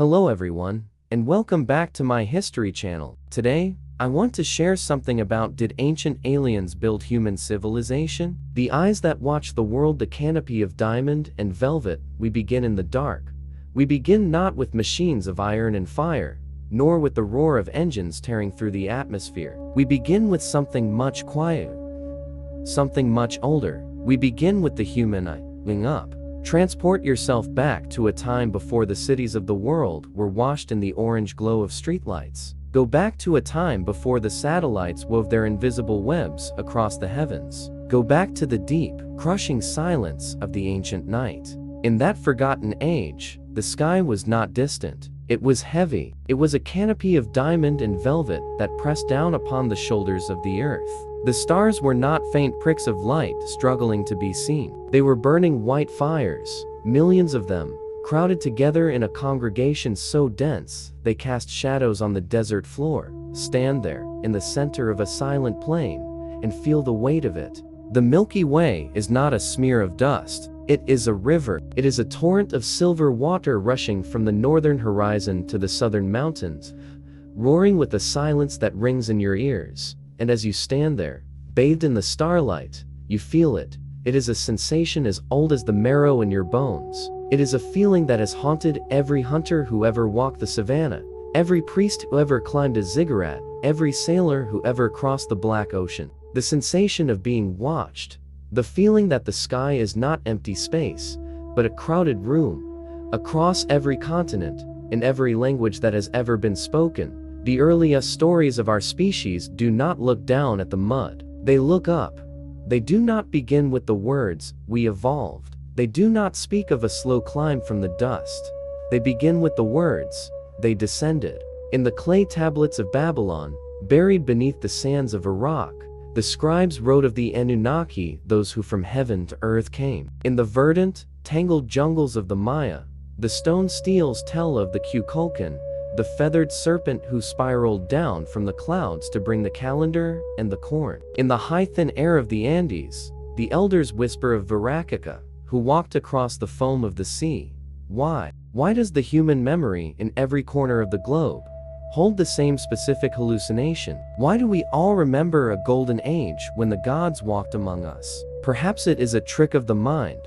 Hello everyone, and welcome back to my history channel. Today, I want to share something about did ancient aliens build human civilization? The eyes that watch the world, the canopy of diamond and velvet. We begin in the dark. We begin not with machines of iron and fire, nor with the roar of engines tearing through the atmosphere. We begin with something much quieter, something much older. We begin with the human eye up. Transport yourself back to a time before the cities of the world were washed in the orange glow of streetlights. Go back to a time before the satellites wove their invisible webs across the heavens. Go back to the deep, crushing silence of the ancient night. In that forgotten age, the sky was not distant. It was heavy. It was a canopy of diamond and velvet that pressed down upon the shoulders of the earth. The stars were not faint pricks of light struggling to be seen. They were burning white fires, millions of them, crowded together in a congregation so dense they cast shadows on the desert floor. Stand there, in the center of a silent plain, and feel the weight of it. The Milky Way is not a smear of dust. It is a river. It is a torrent of silver water rushing from the northern horizon to the southern mountains, roaring with a silence that rings in your ears. And as you stand there, bathed in the starlight, you feel it. It is a sensation as old as the marrow in your bones. It is a feeling that has haunted every hunter who ever walked the savannah, every priest who ever climbed a ziggurat, every sailor who ever crossed the black ocean. The sensation of being watched, the feeling that the sky is not empty space, but a crowded room, across every continent, in every language that has ever been spoken. The earliest stories of our species do not look down at the mud. They look up. They do not begin with the words, "We evolved." They do not speak of a slow climb from the dust. They begin with the words, "They descended." In the clay tablets of Babylon, buried beneath the sands of Iraq, the scribes wrote of the Annunaki, those who from heaven to earth came. In the verdant, tangled jungles of the Maya, the stone steles tell of the Kukulkan, the feathered serpent who spiraled down from the clouds to bring the calendar and the corn. In the high thin air of the Andes, the elders whisper of Virakaka, who walked across the foam of the sea. Why? Why does the human memory in every corner of the globe hold the same specific hallucination? Why do we all remember a golden age when the gods walked among us? Perhaps it is a trick of the mind,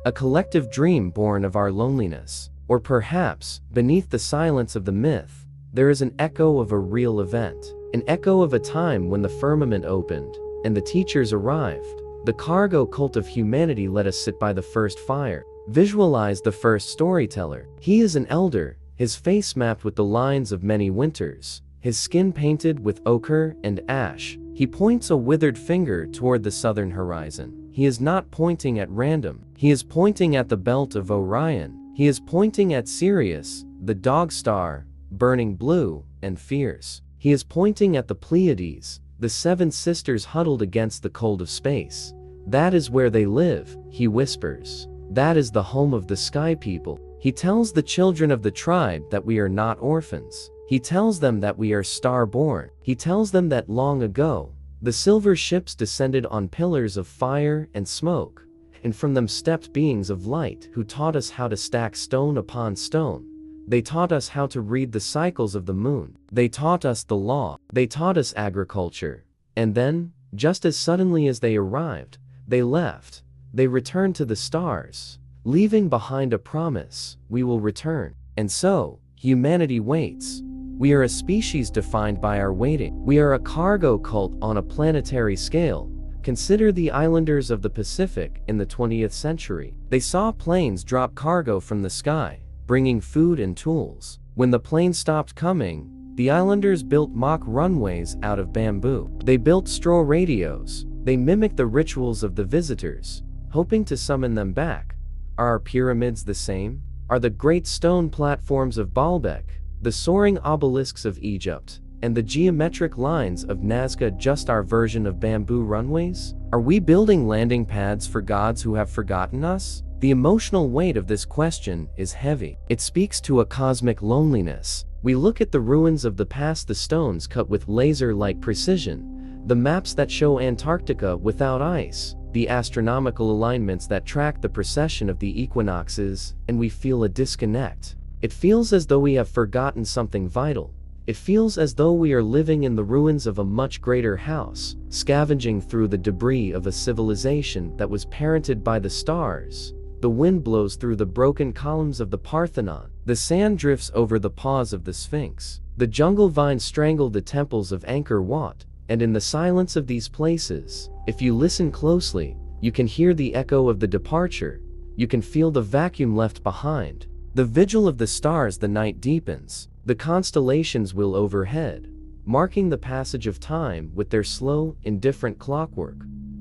a collective dream born of our loneliness. Or perhaps, beneath the silence of the myth, there is an echo of a real event, an echo of a time when the firmament opened, and the teachers arrived. The cargo cult of humanity let us sit by the first fire. Visualize the first storyteller. He is an elder, his face mapped with the lines of many winters, his skin painted with ochre and ash. He points a withered finger toward the southern horizon. He is not pointing at random. He is pointing at the belt of Orion. He is pointing at Sirius, the dog star, burning blue and fierce. He is pointing at the Pleiades, the seven sisters huddled against the cold of space. That is where they live, he whispers. That is the home of the sky people. He tells the children of the tribe that we are not orphans. He tells them that we are star-born. He tells them that long ago, the silver ships descended on pillars of fire and smoke, and from them stepped beings of light who taught us how to stack stone upon stone. They taught us how to read the cycles of the moon. They taught us the law. They taught us agriculture. And then, just as suddenly as they arrived, they left. They returned to the stars, leaving behind a promise: we will return. And so, humanity waits. We are a species defined by our waiting. We are a cargo cult on a planetary scale. Consider the islanders of the Pacific in the 20th century. They saw planes drop cargo from the sky, bringing food and tools. When the plane stopped coming, the islanders built mock runways out of bamboo. They built straw radios. They mimicked the rituals of the visitors, hoping to summon them back. Are our pyramids the same? Are the great stone platforms of Baalbek, the soaring obelisks of Egypt, and the geometric lines of Nazca just our version of bamboo runways? Are we building landing pads for gods who have forgotten us? The emotional weight of this question is heavy. It speaks to a cosmic loneliness. We look at the ruins of the past, the stones cut with laser-like precision, the maps that show Antarctica without ice, the astronomical alignments that track the precession of the equinoxes, and we feel a disconnect. It feels as though we have forgotten something vital. It feels as though we are living in the ruins of a much greater house, scavenging through the debris of a civilization that was parented by the stars. The wind blows through the broken columns of the Parthenon. The sand drifts over the paws of the Sphinx. The jungle vines strangle the temples of Angkor Wat. And in the silence of these places, if you listen closely, you can hear the echo of the departure. You can feel the vacuum left behind. The vigil of the stars, the night deepens. The constellations wheel overhead, marking the passage of time with their slow, indifferent clockwork.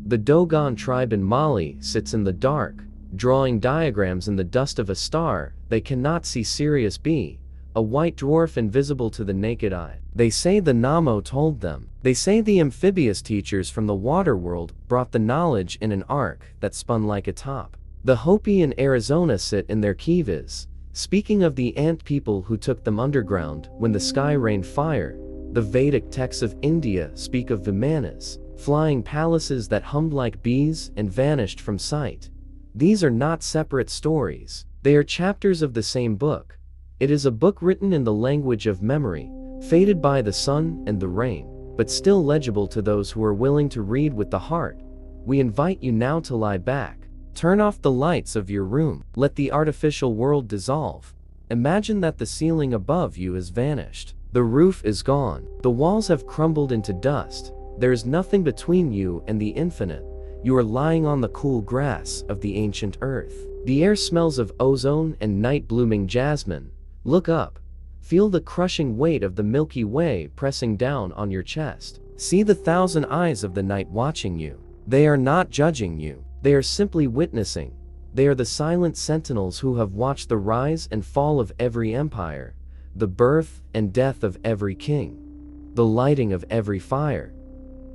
The Dogon tribe in Mali sits in the dark, drawing diagrams in the dust of a star they cannot see. Sirius B, a white dwarf invisible to the naked eye. They say the Namo told them. They say the amphibious teachers from the water world brought the knowledge in an arc that spun like a top. The Hopi in Arizona sit in their kivas, speaking of the ant people who took them underground when the sky rained fire. The Vedic texts of India speak of Vimanas, flying palaces that hummed like bees and vanished from sight. These are not separate stories. They are chapters of the same book. It is a book written in the language of memory, faded by the sun and the rain, but still legible to those who are willing to read with the heart. We invite you now to lie back. Turn off the lights of your room. Let the artificial world dissolve. Imagine that the ceiling above you has vanished. The roof is gone. The walls have crumbled into dust. There is nothing between you and the infinite. You are lying on the cool grass of the ancient earth. The air smells of ozone and night-blooming jasmine. Look up. Feel the crushing weight of the Milky Way pressing down on your chest. See the thousand eyes of the night watching you. They are not judging you. They are simply witnessing. They are the silent sentinels who have watched the rise and fall of every empire, the birth and death of every king, the lighting of every fire.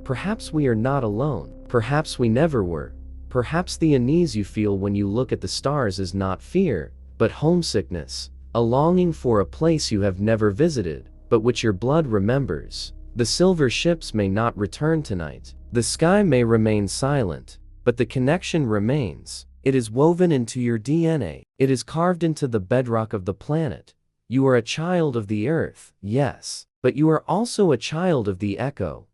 Perhaps we are not alone. Perhaps we never were. Perhaps the unease you feel when you look at the stars is not fear, but homesickness, a longing for a place you have never visited, but which your blood remembers. The silver ships may not return tonight. The sky may remain silent, but the connection remains. It is woven into your DNA. It is carved into the bedrock of the planet. You are a child of the earth, yes, but you are also a child of the echo.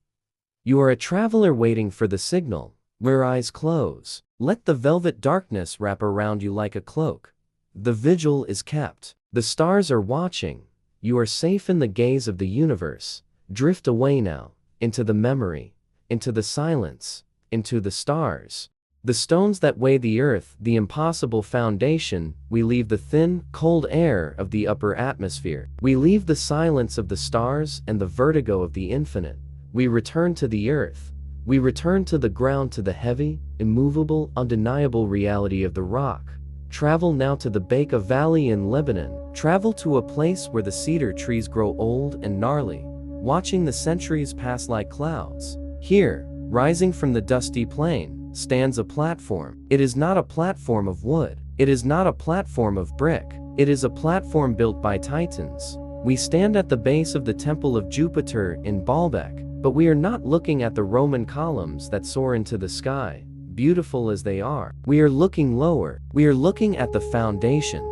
You are a traveler waiting for the signal. Your eyes close. Let the velvet darkness wrap around you like a cloak. The vigil is kept. The stars are watching. You are safe in the gaze of the universe. Drift away now, into the memory, into the silence, into the stars. The stones that weigh the earth, the impossible foundation. We leave the thin, cold air of the upper atmosphere. We leave the silence of the stars and the vertigo of the infinite. We return to the earth. We return to the ground, to the heavy, immovable, undeniable reality of the rock. Travel now to the Baika Valley in Lebanon. Travel to a place where the cedar trees grow old and gnarly, watching the centuries pass like clouds. Here, rising from the dusty plain, stands a platform. It is not a platform of wood. It is not a platform of brick. It is a platform built by titans. We stand at the base of the Temple of Jupiter in Baalbek, but we are not looking at the Roman columns that soar into the sky, beautiful as they are. We are looking lower. We are looking at the foundation.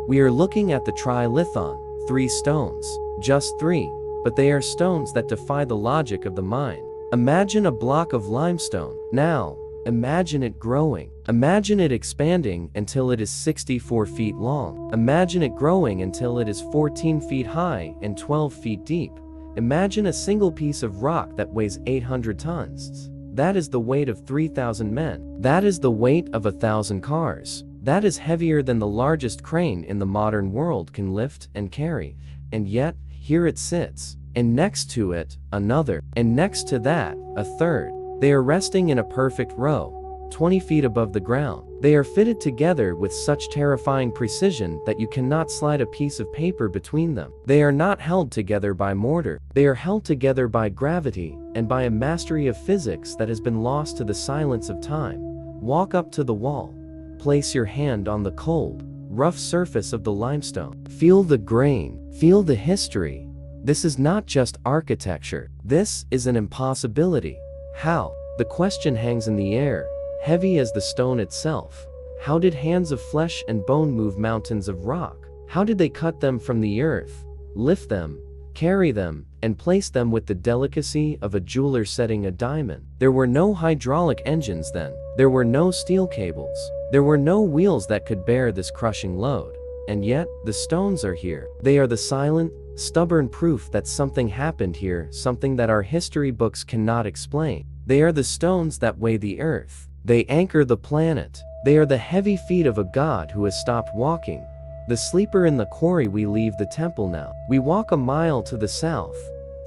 We are looking at the trilithon, 3 stones, just 3, but they are stones that defy the logic of the mind. Imagine a block of limestone. Now, imagine it growing. Imagine it expanding until it is 64 feet long. Imagine it growing until it is 14 feet high and 12 feet deep. Imagine a single piece of rock that weighs 800 tons. That is the weight of 3,000 men. That is the weight of 1,000 cars. That is heavier than the largest crane in the modern world can lift and carry. And yet, here it sits. And next to it, another. And next to that, a third. They are resting in a perfect row, 20 feet above the ground. They are fitted together with such terrifying precision that you cannot slide a piece of paper between them. They are not held together by mortar. They are held together by gravity and by a mastery of physics that has been lost to the silence of time. Walk up to the wall. Place your hand on the cold, rough surface of the limestone. Feel the grain. Feel the history. This is not just architecture. This is an impossibility. How? The question hangs in the air, heavy as the stone itself. How did hands of flesh and bone move mountains of rock? How did they cut them from the earth, lift them, carry them, and place them with the delicacy of a jeweler setting a diamond? There were no hydraulic engines then. There were no steel cables. There were no wheels that could bear this crushing load. And yet, the stones are here. They are the silent, stubborn proof that something happened here, something that our history books cannot explain. They are the stones that weigh the earth. They anchor the planet. They are the heavy feet of a god who has stopped walking. The sleeper in the quarry. We leave the temple now. We walk a mile to the south,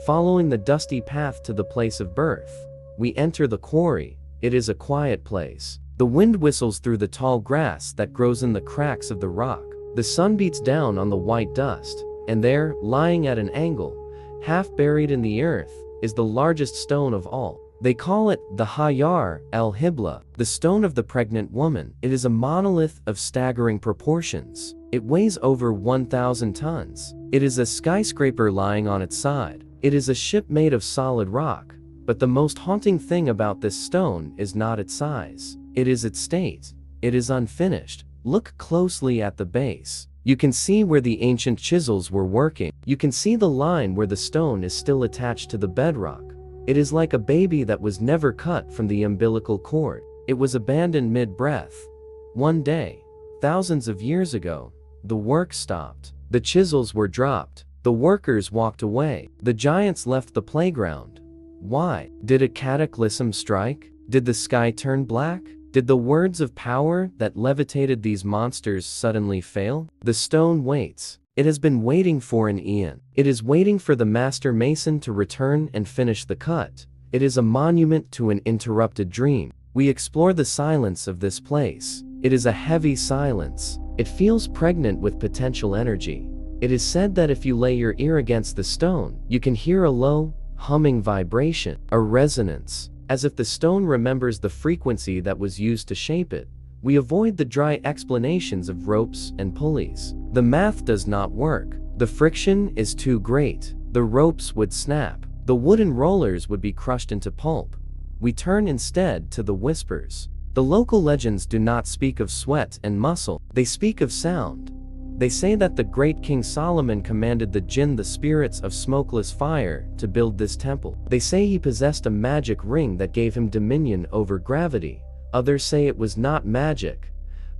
following the dusty path to the place of birth. We enter the quarry. It is a quiet place. The wind whistles through the tall grass that grows in the cracks of the rock. The sun beats down on the white dust, and there, lying at an angle, half buried in the earth, is the largest stone of all. They call it the Hajar al-Hibla, the stone of the pregnant woman. It is a monolith of staggering proportions. It weighs over 1,000 tons. It is a skyscraper lying on its side. It is a ship made of solid rock. But the most haunting thing about this stone is not its size. It is its state. It is unfinished. Look closely at the base. You can see where the ancient chisels were working. You can see the line where the stone is still attached to the bedrock. It is like a baby that was never cut from the umbilical cord. It was abandoned mid-breath. One day, thousands of years ago, the work stopped. The chisels were dropped. The workers walked away. The giants left the playground. Why? Did a cataclysm strike? Did the sky turn black? Did the words of power that levitated these monsters suddenly fail? The stone waits. It has been waiting for an eon. It is waiting for the master mason to return and finish the cut. It is a monument to an interrupted dream. We explore the silence of this place. It is a heavy silence. It feels pregnant with potential energy. It is said that if you lay your ear against the stone, you can hear a low, humming vibration, a resonance, as if the stone remembers the frequency that was used to shape it. We avoid the dry explanations of ropes and pulleys. The math does not work. The friction is too great. The ropes would snap. The wooden rollers would be crushed into pulp. We turn instead to the whispers. The local legends do not speak of sweat and muscle. They speak of sound. They say that the great King Solomon commanded the jinn, the spirits of smokeless fire, to build this temple. They say he possessed a magic ring that gave him dominion over gravity. Others say it was not magic,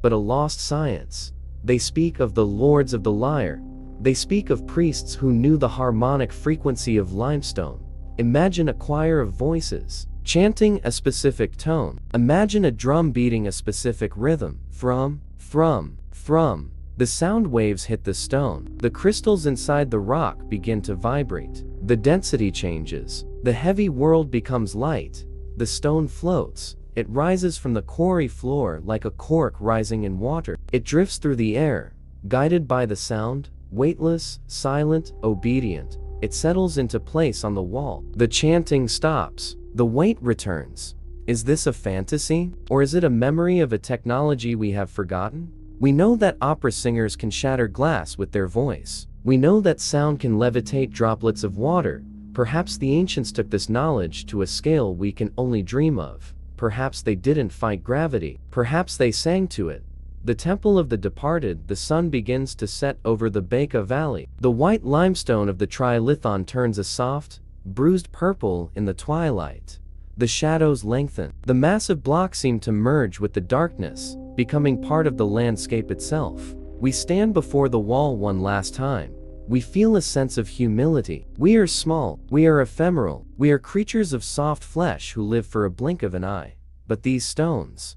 but a lost science. They speak of the lords of the lyre. They speak of priests who knew the harmonic frequency of limestone. Imagine a choir of voices, chanting a specific tone. Imagine a drum beating a specific rhythm. Thrum, thrum, thrum. The sound waves hit the stone. The crystals inside the rock begin to vibrate. The density changes. The heavy world becomes light. The stone floats. It rises from the quarry floor like a cork rising in water. It drifts through the air, guided by the sound, weightless, silent, obedient. It settles into place on the wall. The chanting stops. The weight returns. Is this a fantasy? Or is it a memory of a technology we have forgotten? We know that opera singers can shatter glass with their voice. We know that sound can levitate droplets of water. Perhaps the ancients took this knowledge to a scale we can only dream of. Perhaps they didn't fight gravity. Perhaps they sang to it. The temple of the departed. The sun begins to set over the Baca Valley. The white limestone of the Trilithon turns a soft, bruised purple in the twilight. The shadows lengthen. The massive blocks seem to merge with the darkness, becoming part of the landscape itself. We stand before the wall one last time. We feel a sense of humility. We are small. We are ephemeral. We are creatures of soft flesh who live for a blink of an eye. But these stones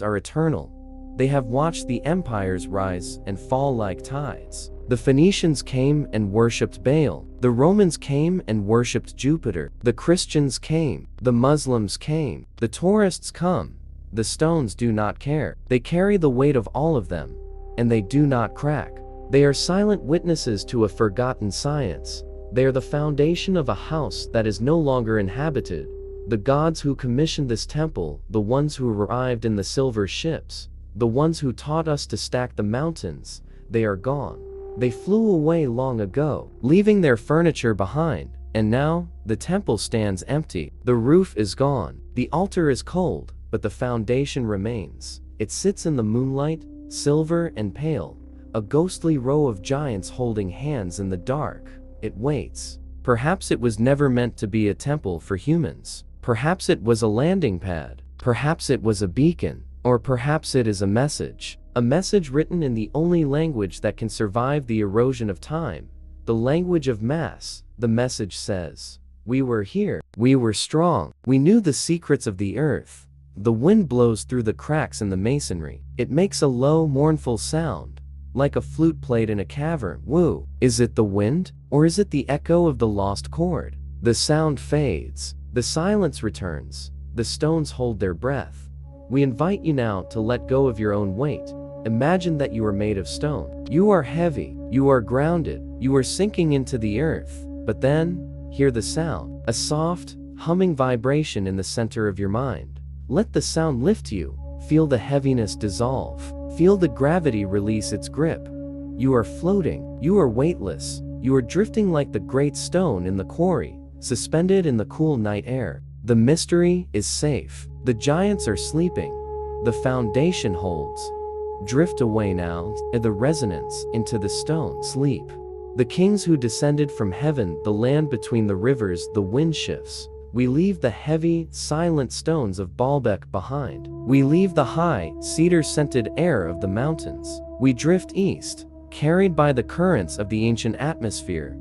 are eternal. They have watched the empires rise and fall like tides. The Phoenicians came and worshipped Baal. The Romans came and worshipped Jupiter. The Christians came. The Muslims came. The tourists come. The stones do not care. They carry the weight of all of them, and they do not crack. They are silent witnesses to a forgotten science. They are the foundation of a house that is no longer inhabited. The gods who commissioned this temple, the ones who arrived in the silver ships, the ones who taught us to stack the mountains, they are gone. They flew away long ago, leaving their furniture behind, and now, the temple stands empty. The roof is gone. The altar is cold, but the foundation remains. It sits in the moonlight, silver and pale, a ghostly row of giants holding hands in the dark. It waits. Perhaps it was never meant to be a temple for humans. Perhaps it was a landing pad. Perhaps it was a beacon. Or perhaps it is a message. A message written in the only language that can survive the erosion of time, the language of mass. The message says, "We were here. We were strong. We knew the secrets of the earth." The wind blows through the cracks in the masonry. It makes a low, mournful sound, like a flute played in a cavern. Woo! Is it the wind? Or is it the echo of the lost chord? The sound fades. The silence returns. The stones hold their breath. We invite you now to let go of your own weight. Imagine that you are made of stone. You are heavy. You are grounded. You are sinking into the earth. But then, hear the sound. A soft, humming vibration in the center of your mind. Let the sound lift you. Feel the heaviness dissolve. Feel the gravity release its grip. You are floating. You are weightless. You are drifting like the great stone in the quarry, suspended in the cool night air. The mystery is safe. The giants are sleeping. The foundation holds. Drift away now, the resonance, into the stone. Sleep. The kings who descended from heaven, the land between the rivers, the wind shifts. We leave the heavy, silent stones of Baalbek behind. We leave the high, cedar-scented air of the mountains. We drift east, carried by the currents of the ancient atmosphere.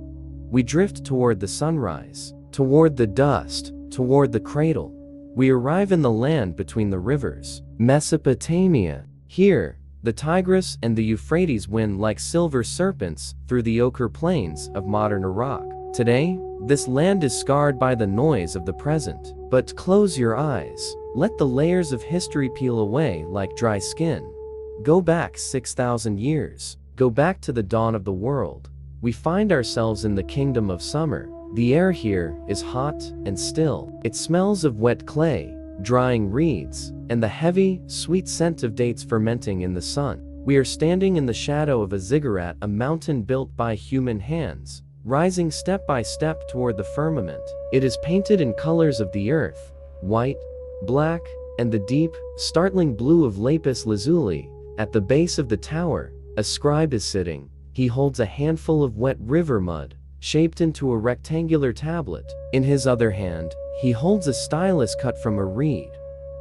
We drift toward the sunrise, toward the dust, toward the cradle. We arrive in the land between the rivers, Mesopotamia. Here, the Tigris and the Euphrates wind like silver serpents through the ochre plains of modern Iraq. Today, this land is scarred by the noise of the present. But close your eyes. Let the layers of history peel away like dry skin. Go back 6,000 years. Go back to the dawn of the world. We find ourselves in the kingdom of summer. The air here is hot and still. It smells of wet clay, drying reeds, and the heavy, sweet scent of dates fermenting in the sun. We are standing in the shadow of a ziggurat, a mountain built by human hands, rising step by step toward the firmament. It is painted in colors of the earth, white, black, and the deep, startling blue of lapis lazuli. At the base of the tower, a scribe is sitting. He holds a handful of wet river mud, shaped into a rectangular tablet. In his other hand, he holds a stylus cut from a reed.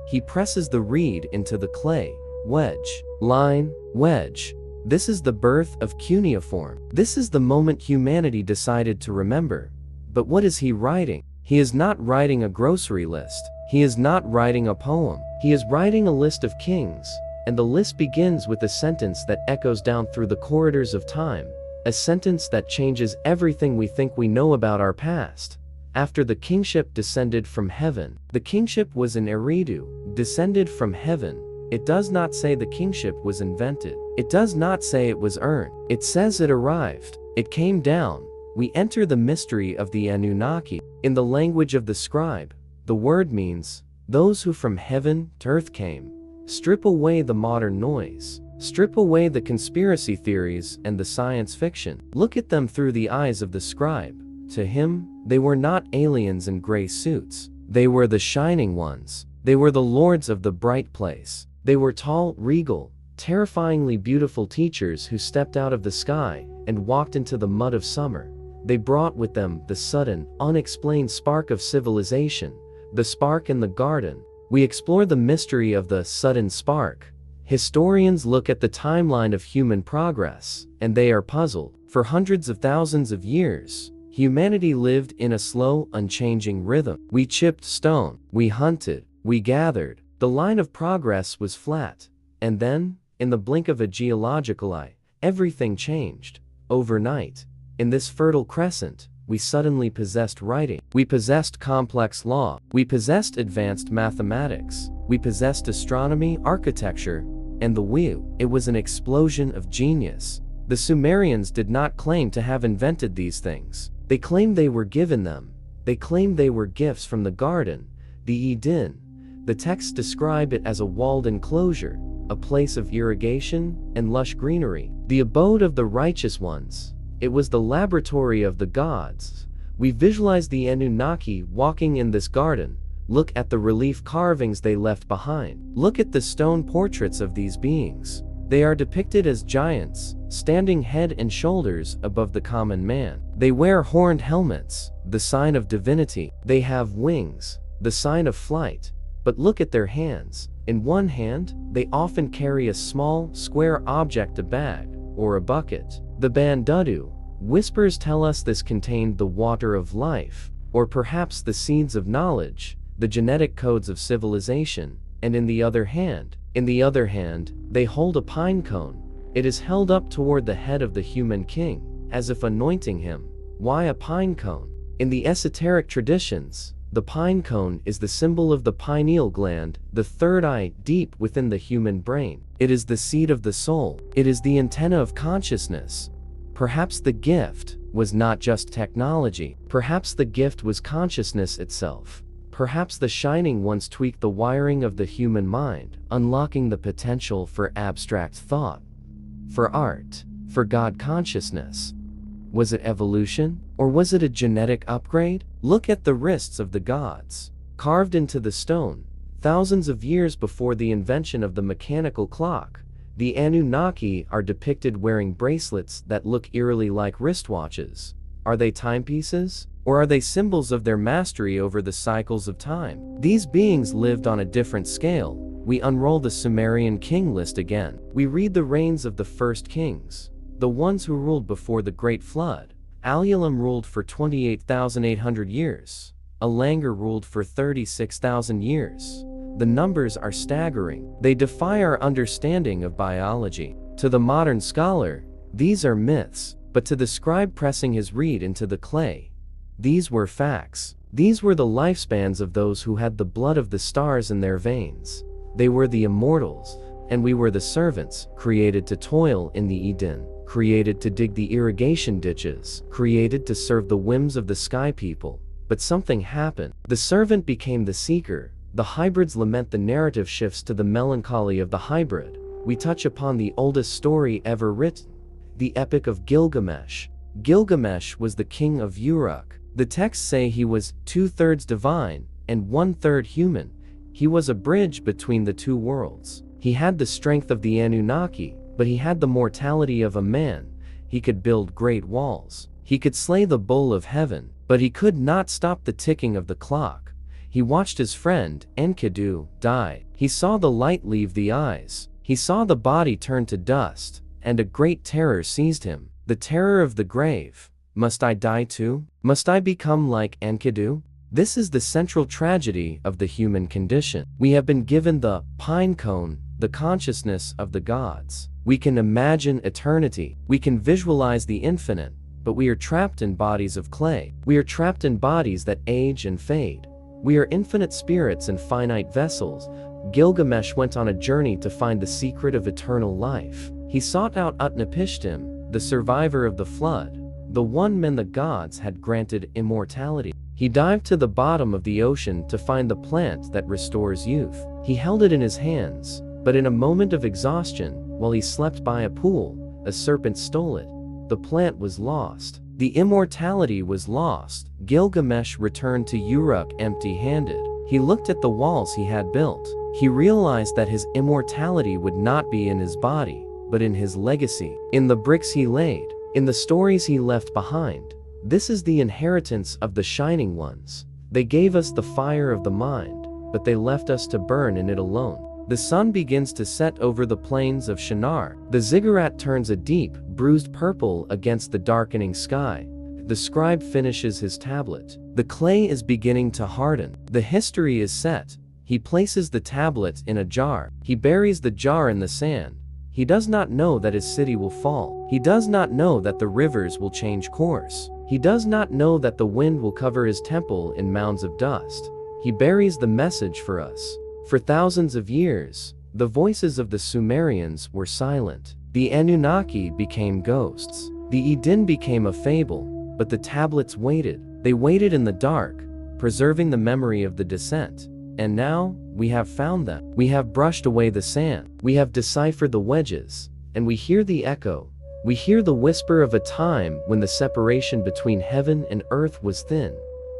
He presses the reed into the clay. Wedge, line, wedge. This is the birth of cuneiform. This is the moment humanity decided to remember. But what is he writing? He is not writing a grocery list. He is not writing a poem. He is writing a list of kings. And the list begins with a sentence that echoes down through the corridors of time. A sentence that changes everything we think we know about our past. After the kingship descended from heaven. The kingship was an Eridu, descended from heaven. It does not say the kingship was invented. It does not say it was earned. It says it arrived. It came down. We enter the mystery of the Annunaki. In the language of the scribe, the word means, those who from heaven to earth came. Strip away the modern noise. Strip away the conspiracy theories and the science fiction. Look at them through the eyes of the scribe. To him, they were not aliens in gray suits. They were the shining ones. They were the lords of the bright place. They were tall, regal, terrifyingly beautiful teachers who stepped out of the sky and walked into the mud of summer. They brought with them the sudden, unexplained spark of civilization, the spark in the garden. We explore the mystery of the sudden spark. Historians look at the timeline of human progress, and they are puzzled. For hundreds of thousands of years, humanity lived in a slow, unchanging rhythm. We chipped stone, we hunted, we gathered. The line of progress was flat. And then, in the blink of a geological eye, everything changed. Overnight, in this fertile crescent, we suddenly possessed writing. We possessed complex law. We possessed advanced mathematics. We possessed astronomy, architecture, and the wheel. It was an explosion of genius. The Sumerians did not claim to have invented these things. They claimed they were given them. They claimed they were gifts from the garden, the Eden. The texts describe it as a walled enclosure, a place of irrigation and lush greenery, the abode of the righteous ones. It was the laboratory of the gods. We visualize the Annunaki walking in this garden. Look at the relief carvings they left behind. Look at the stone portraits of these beings. They are depicted as giants, standing head and shoulders above the common man. They wear horned helmets, the sign of divinity. They have wings, the sign of flight. But look at their hands. In one hand, they often carry a small, square object, a bag, or a bucket. The Bandudu whispers tell us this contained the water of life, or perhaps the seeds of knowledge, the genetic codes of civilization. And in the other hand, they hold a pine cone. It is held up toward the head of the human king, as if anointing him. Why a pine cone? In the esoteric traditions, the pine cone is the symbol of the pineal gland, the third eye deep within the human brain. It is the seat of the soul. It is the antenna of consciousness. Perhaps the gift was not just technology. Perhaps the gift was consciousness itself. Perhaps the shining ones tweaked the wiring of the human mind, unlocking the potential for abstract thought, for art, for God consciousness. Was it evolution? Or was it a genetic upgrade? Look at the wrists of the gods, carved into the stone, thousands of years before the invention of the mechanical clock. The Annunaki are depicted wearing bracelets that look eerily like wristwatches. Are they timepieces? Or are they symbols of their mastery over the cycles of time? These beings lived on a different scale. We unroll the Sumerian king list again. We read the reigns of the first kings, the ones who ruled before the Great Flood. Alulim ruled for 28,800 years. Alangar ruled for 36,000 years. The numbers are staggering. They defy our understanding of biology. To the modern scholar, these are myths, but to the scribe pressing his reed into the clay, these were facts. These were the lifespans of those who had the blood of the stars in their veins. They were the immortals, and we were the servants, created to toil in the Eden, created to dig the irrigation ditches, created to serve the whims of the sky people. But something happened. The servant became the seeker. The hybrids lament the narrative shifts to the melancholy of the hybrid. We touch upon the oldest story ever written, the Epic of Gilgamesh. Gilgamesh was the king of Uruk. The texts say he was 2/3 divine and 1/3 human. He was a bridge between the two worlds. He had the strength of the Anunnaki, but he had the mortality of a man. He could build great walls. He could slay the bull of heaven, but he could not stop the ticking of the clock. He watched his friend, Enkidu, die. He saw the light leave the eyes. He saw the body turn to dust, and a great terror seized him. The terror of the grave. Must I die too? Must I become like Enkidu? This is the central tragedy of the human condition. We have been given the pine cone, the consciousness of the gods. We can imagine eternity. We can visualize the infinite, but we are trapped in bodies of clay. We are trapped in bodies that age and fade. We are infinite spirits in finite vessels. Gilgamesh went on a journey to find the secret of eternal life. He sought out Utnapishtim, the survivor of the flood, the one man the gods had granted immortality. He dived to the bottom of the ocean to find the plant that restores youth. He held it in his hands, but in a moment of exhaustion, while he slept by a pool, a serpent stole it. The plant was lost. The immortality was lost. Gilgamesh returned to Uruk empty-handed. He looked at the walls he had built. He realized that his immortality would not be in his body, but in his legacy, in the bricks he laid, in the stories he left behind. This is the inheritance of the Shining Ones. They gave us the fire of the mind, but they left us to burn in it alone. The sun begins to set over the plains of Shinar. The ziggurat turns a deep, bruised purple against the darkening sky. The scribe finishes his tablet. The clay is beginning to harden. The history is set. He places the tablet in a jar. He buries the jar in the sand. He does not know that his city will fall. He does not know that the rivers will change course. He does not know that the wind will cover his temple in mounds of dust. He buries the message for us. For thousands of years, the voices of the Sumerians were silent. The Anunnaki became ghosts. The Eden became a fable, but the tablets waited. They waited in the dark, preserving the memory of the descent. And now, we have found them. We have brushed away the sand. We have deciphered the wedges, and we hear the echo. We hear the whisper of a time when the separation between heaven and earth was thin.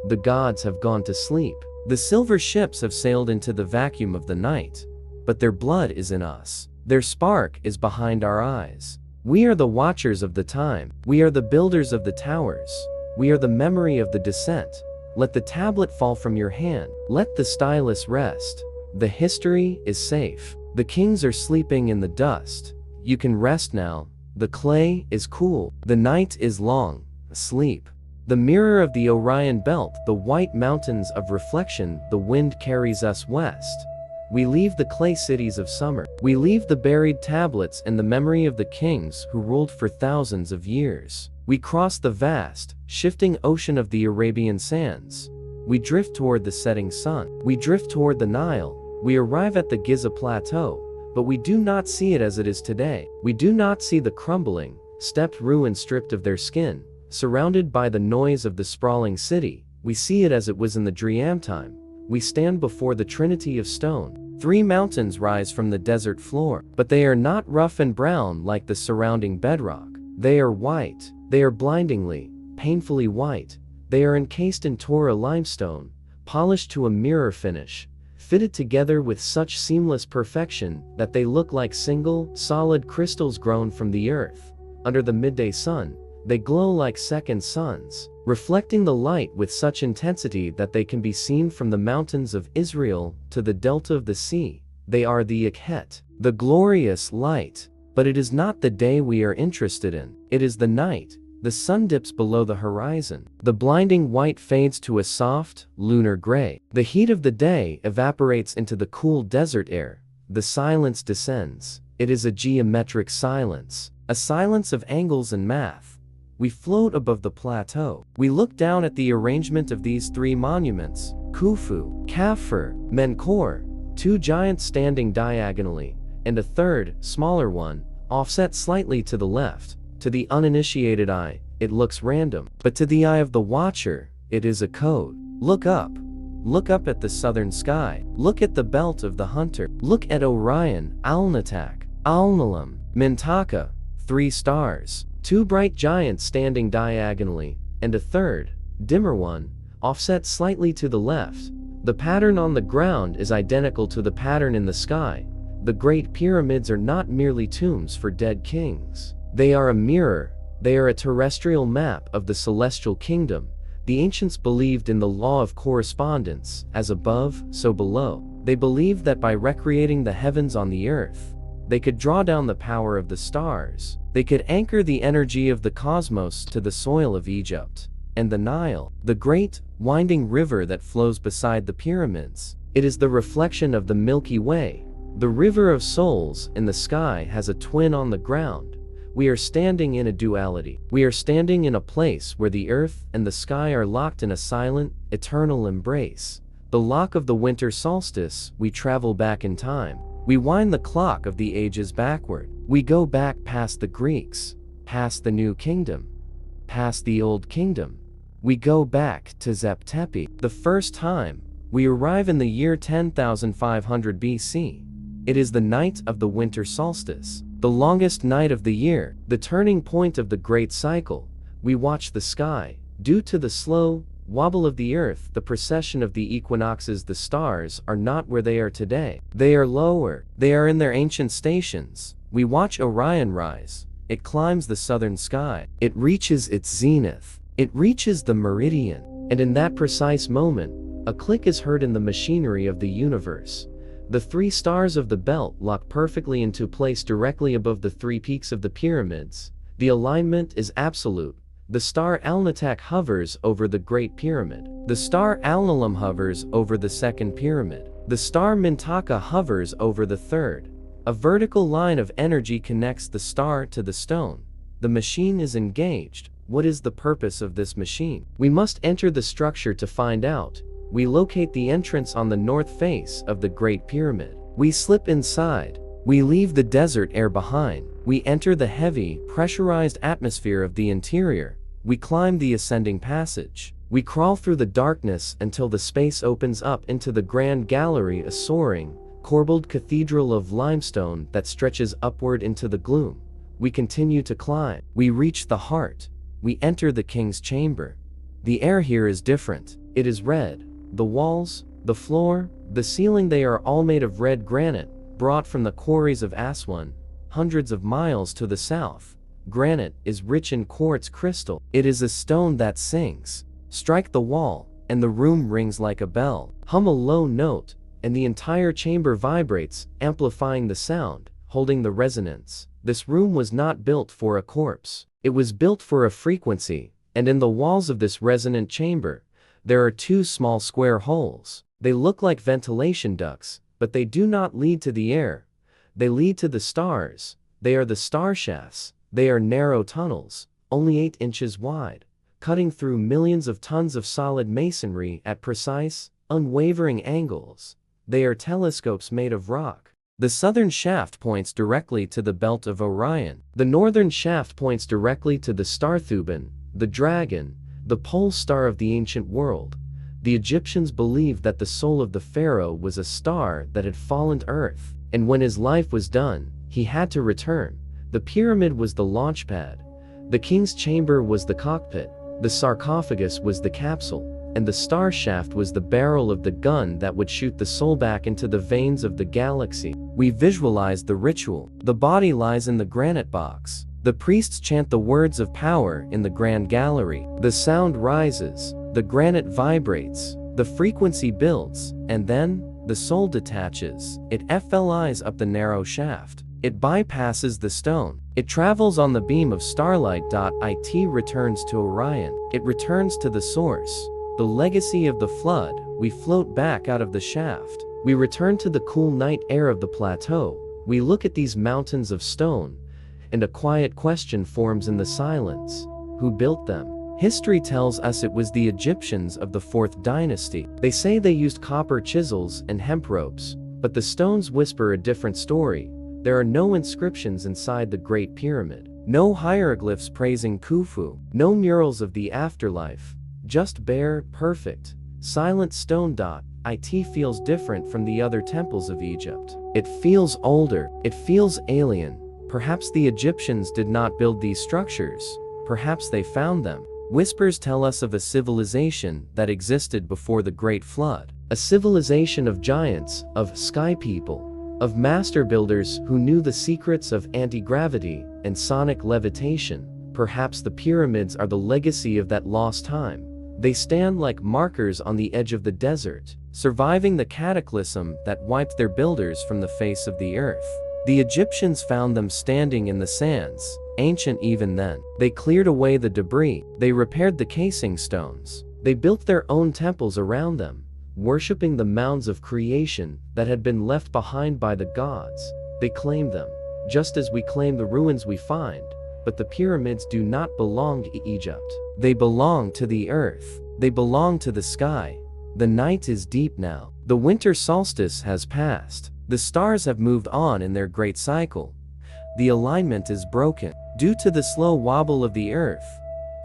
The gods have gone to sleep. The silver ships have sailed into the vacuum of the night, but their blood is in us. Their spark is behind our eyes. We are the watchers of the time. We are the builders of the towers. We are the memory of the descent. Let the tablet fall from your hand. Let the stylus rest. The history is safe. The kings are sleeping in the dust. You can rest now. The clay is cool. The night is long. Sleep. The mirror of the Orion belt, the white mountains of reflection, the wind carries us west. We leave the clay cities of summer. We leave the buried tablets and the memory of the kings who ruled for thousands of years. We cross the vast, shifting ocean of the Arabian sands. We drift toward the setting sun. We drift toward the Nile. We arrive at the Giza plateau, but we do not see it as it is today. We do not see the crumbling, stepped ruins stripped of their skin, surrounded by the noise of the sprawling city. We see it as it was in the dream time. We stand before the trinity of stone. 3 mountains rise from the desert floor, but they are not rough and brown like the surrounding bedrock. They are white. They are blindingly, painfully white. They are encased in Torah limestone, polished to a mirror finish, fitted together with such seamless perfection that they look like single, solid crystals grown from the earth. Under the midday sun, they glow like second suns, reflecting the light with such intensity that they can be seen from the mountains of Israel to the delta of the sea. They are the Ikhet, the glorious light. But it is not the day we are interested in. It is the night. The sun dips below the horizon. The blinding white fades to a soft, lunar gray. The heat of the day evaporates into the cool desert air. The silence descends. It is a geometric silence, a silence of angles and math. We float above the plateau. We look down at the arrangement of these 3 monuments, Khufu, Khafre, Menkaure, 2 giants standing diagonally, and a third, smaller one, offset slightly to the left. To the uninitiated eye, it looks random, but to the eye of the watcher, it is a code. Look up. Look up at the southern sky. Look at the belt of the hunter. Look at Orion, Alnatak, Alnilam, Mintaka, 3 stars. 2 bright giants standing diagonally, and a third, dimmer one, offset slightly to the left. The pattern on the ground is identical to the pattern in the sky. The Great Pyramids are not merely tombs for dead kings. They are a mirror. They are a terrestrial map of the celestial kingdom. The ancients believed in the law of correspondence, as above, so below. They believed that by recreating the heavens on the earth, they could draw down the power of the stars. They could anchor the energy of the cosmos to the soil of Egypt. And the Nile, the great, winding river that flows beside the pyramids. It is the reflection of the Milky Way. The river of souls in the sky has a twin on the ground. We are standing in a duality. We are standing in a place where the earth and the sky are locked in a silent, eternal embrace. The lock of the winter solstice, we travel back in time. We wind the clock of the ages backward. We go back past the Greeks, past the New Kingdom, past the Old Kingdom. We go back to Zep-Tepi. The first time, we arrive in the year 10,500 BC. It is the night of the winter solstice, the longest night of the year, the turning point of the great cycle. We watch the sky. Due to the slow wobble of the earth, the precession of the equinoxes, the stars are not where they are today. They are lower. They are in their ancient stations. We watch Orion rise. It climbs the southern sky. It reaches its zenith. It reaches the meridian. And in that precise moment, a click is heard in the machinery of the universe. The 3 stars of the belt lock perfectly into place directly above the 3 peaks of the pyramids. The alignment is absolute. The star Alnatak hovers over the Great Pyramid. The star Alnilam hovers over the second pyramid. The star Mintaka hovers over the third. A vertical line of energy connects the star to the stone. The machine is engaged. What is the purpose of this machine? We must enter the structure to find out. We locate the entrance on the north face of the Great Pyramid. We slip inside. We leave the desert air behind. We enter the heavy, pressurized atmosphere of the interior. We climb the ascending passage. We crawl through the darkness until the space opens up into the grand gallery, a soaring, corbelled cathedral of limestone that stretches upward into the gloom. We continue to climb. We reach the heart. We enter the king's chamber. The air here is different. It is red. The walls, the floor, the ceiling, they are all made of red granite, brought from the quarries of Aswan, hundreds of miles to the south. Granite is rich in quartz crystal. It is a stone that sings. Strike the wall, and the room rings like a bell. Hum a low note, and the entire chamber vibrates, amplifying the sound, holding the resonance. This room was not built for a corpse. It was built for a frequency, and in the walls of this resonant chamber, there are two small square holes. They look like ventilation ducts, but they do not lead to the air. They lead to the stars. They are the star shafts. They are narrow tunnels, only 8 inches wide, cutting through millions of tons of solid masonry at precise, unwavering angles. They are telescopes made of rock. The southern shaft points directly to the belt of Orion. The northern shaft points directly to the star Thuban, the dragon, the pole star of the ancient world. The Egyptians believed that the soul of the pharaoh was a star that had fallen to earth, and when his life was done, he had to return. The pyramid was the launch pad. The king's chamber was the cockpit. The sarcophagus was the capsule, and the star shaft was the barrel of the gun that would shoot the soul back into the veins of the galaxy. We visualized the ritual. The body lies in the granite box. The priests chant the words of power in the grand gallery. The sound rises. The granite vibrates. The frequency builds, and then the soul detaches. It flies up the narrow shaft. It bypasses the stone. It travels on the beam of starlight. It returns to Orion. It returns to the source. The legacy of the flood. We float back out of the shaft. We return to the cool night air of the plateau. We look at these mountains of stone, and a quiet question forms in the silence. Who built them? History tells us it was the Egyptians of the 4th dynasty. They say they used copper chisels and hemp ropes, but the stones whisper a different story. There are no inscriptions inside the Great Pyramid, no hieroglyphs praising Khufu, no murals of the afterlife, just bare, perfect, silent stone. It feels different from the other temples of Egypt. It feels older, it feels alien. Perhaps the Egyptians did not build these structures, perhaps they found them. Whispers tell us of a civilization that existed before the Great Flood, a civilization of giants, of sky people, of master builders who knew the secrets of anti-gravity and sonic levitation. Perhaps the pyramids are the legacy of that lost time. They stand like markers on the edge of the desert, surviving the cataclysm that wiped their builders from the face of the earth. The Egyptians found them standing in the sands, ancient even then. They cleared away the debris. They repaired the casing stones. They built their own temples around them, worshipping the mounds of creation that had been left behind by the gods. They claimed them, just as we claim the ruins we find. But the pyramids do not belong to Egypt. They belong to the earth. They belong to the sky. The night is deep now. The winter solstice has passed. The stars have moved on in their great cycle. The alignment is broken. Due to the slow wobble of the earth,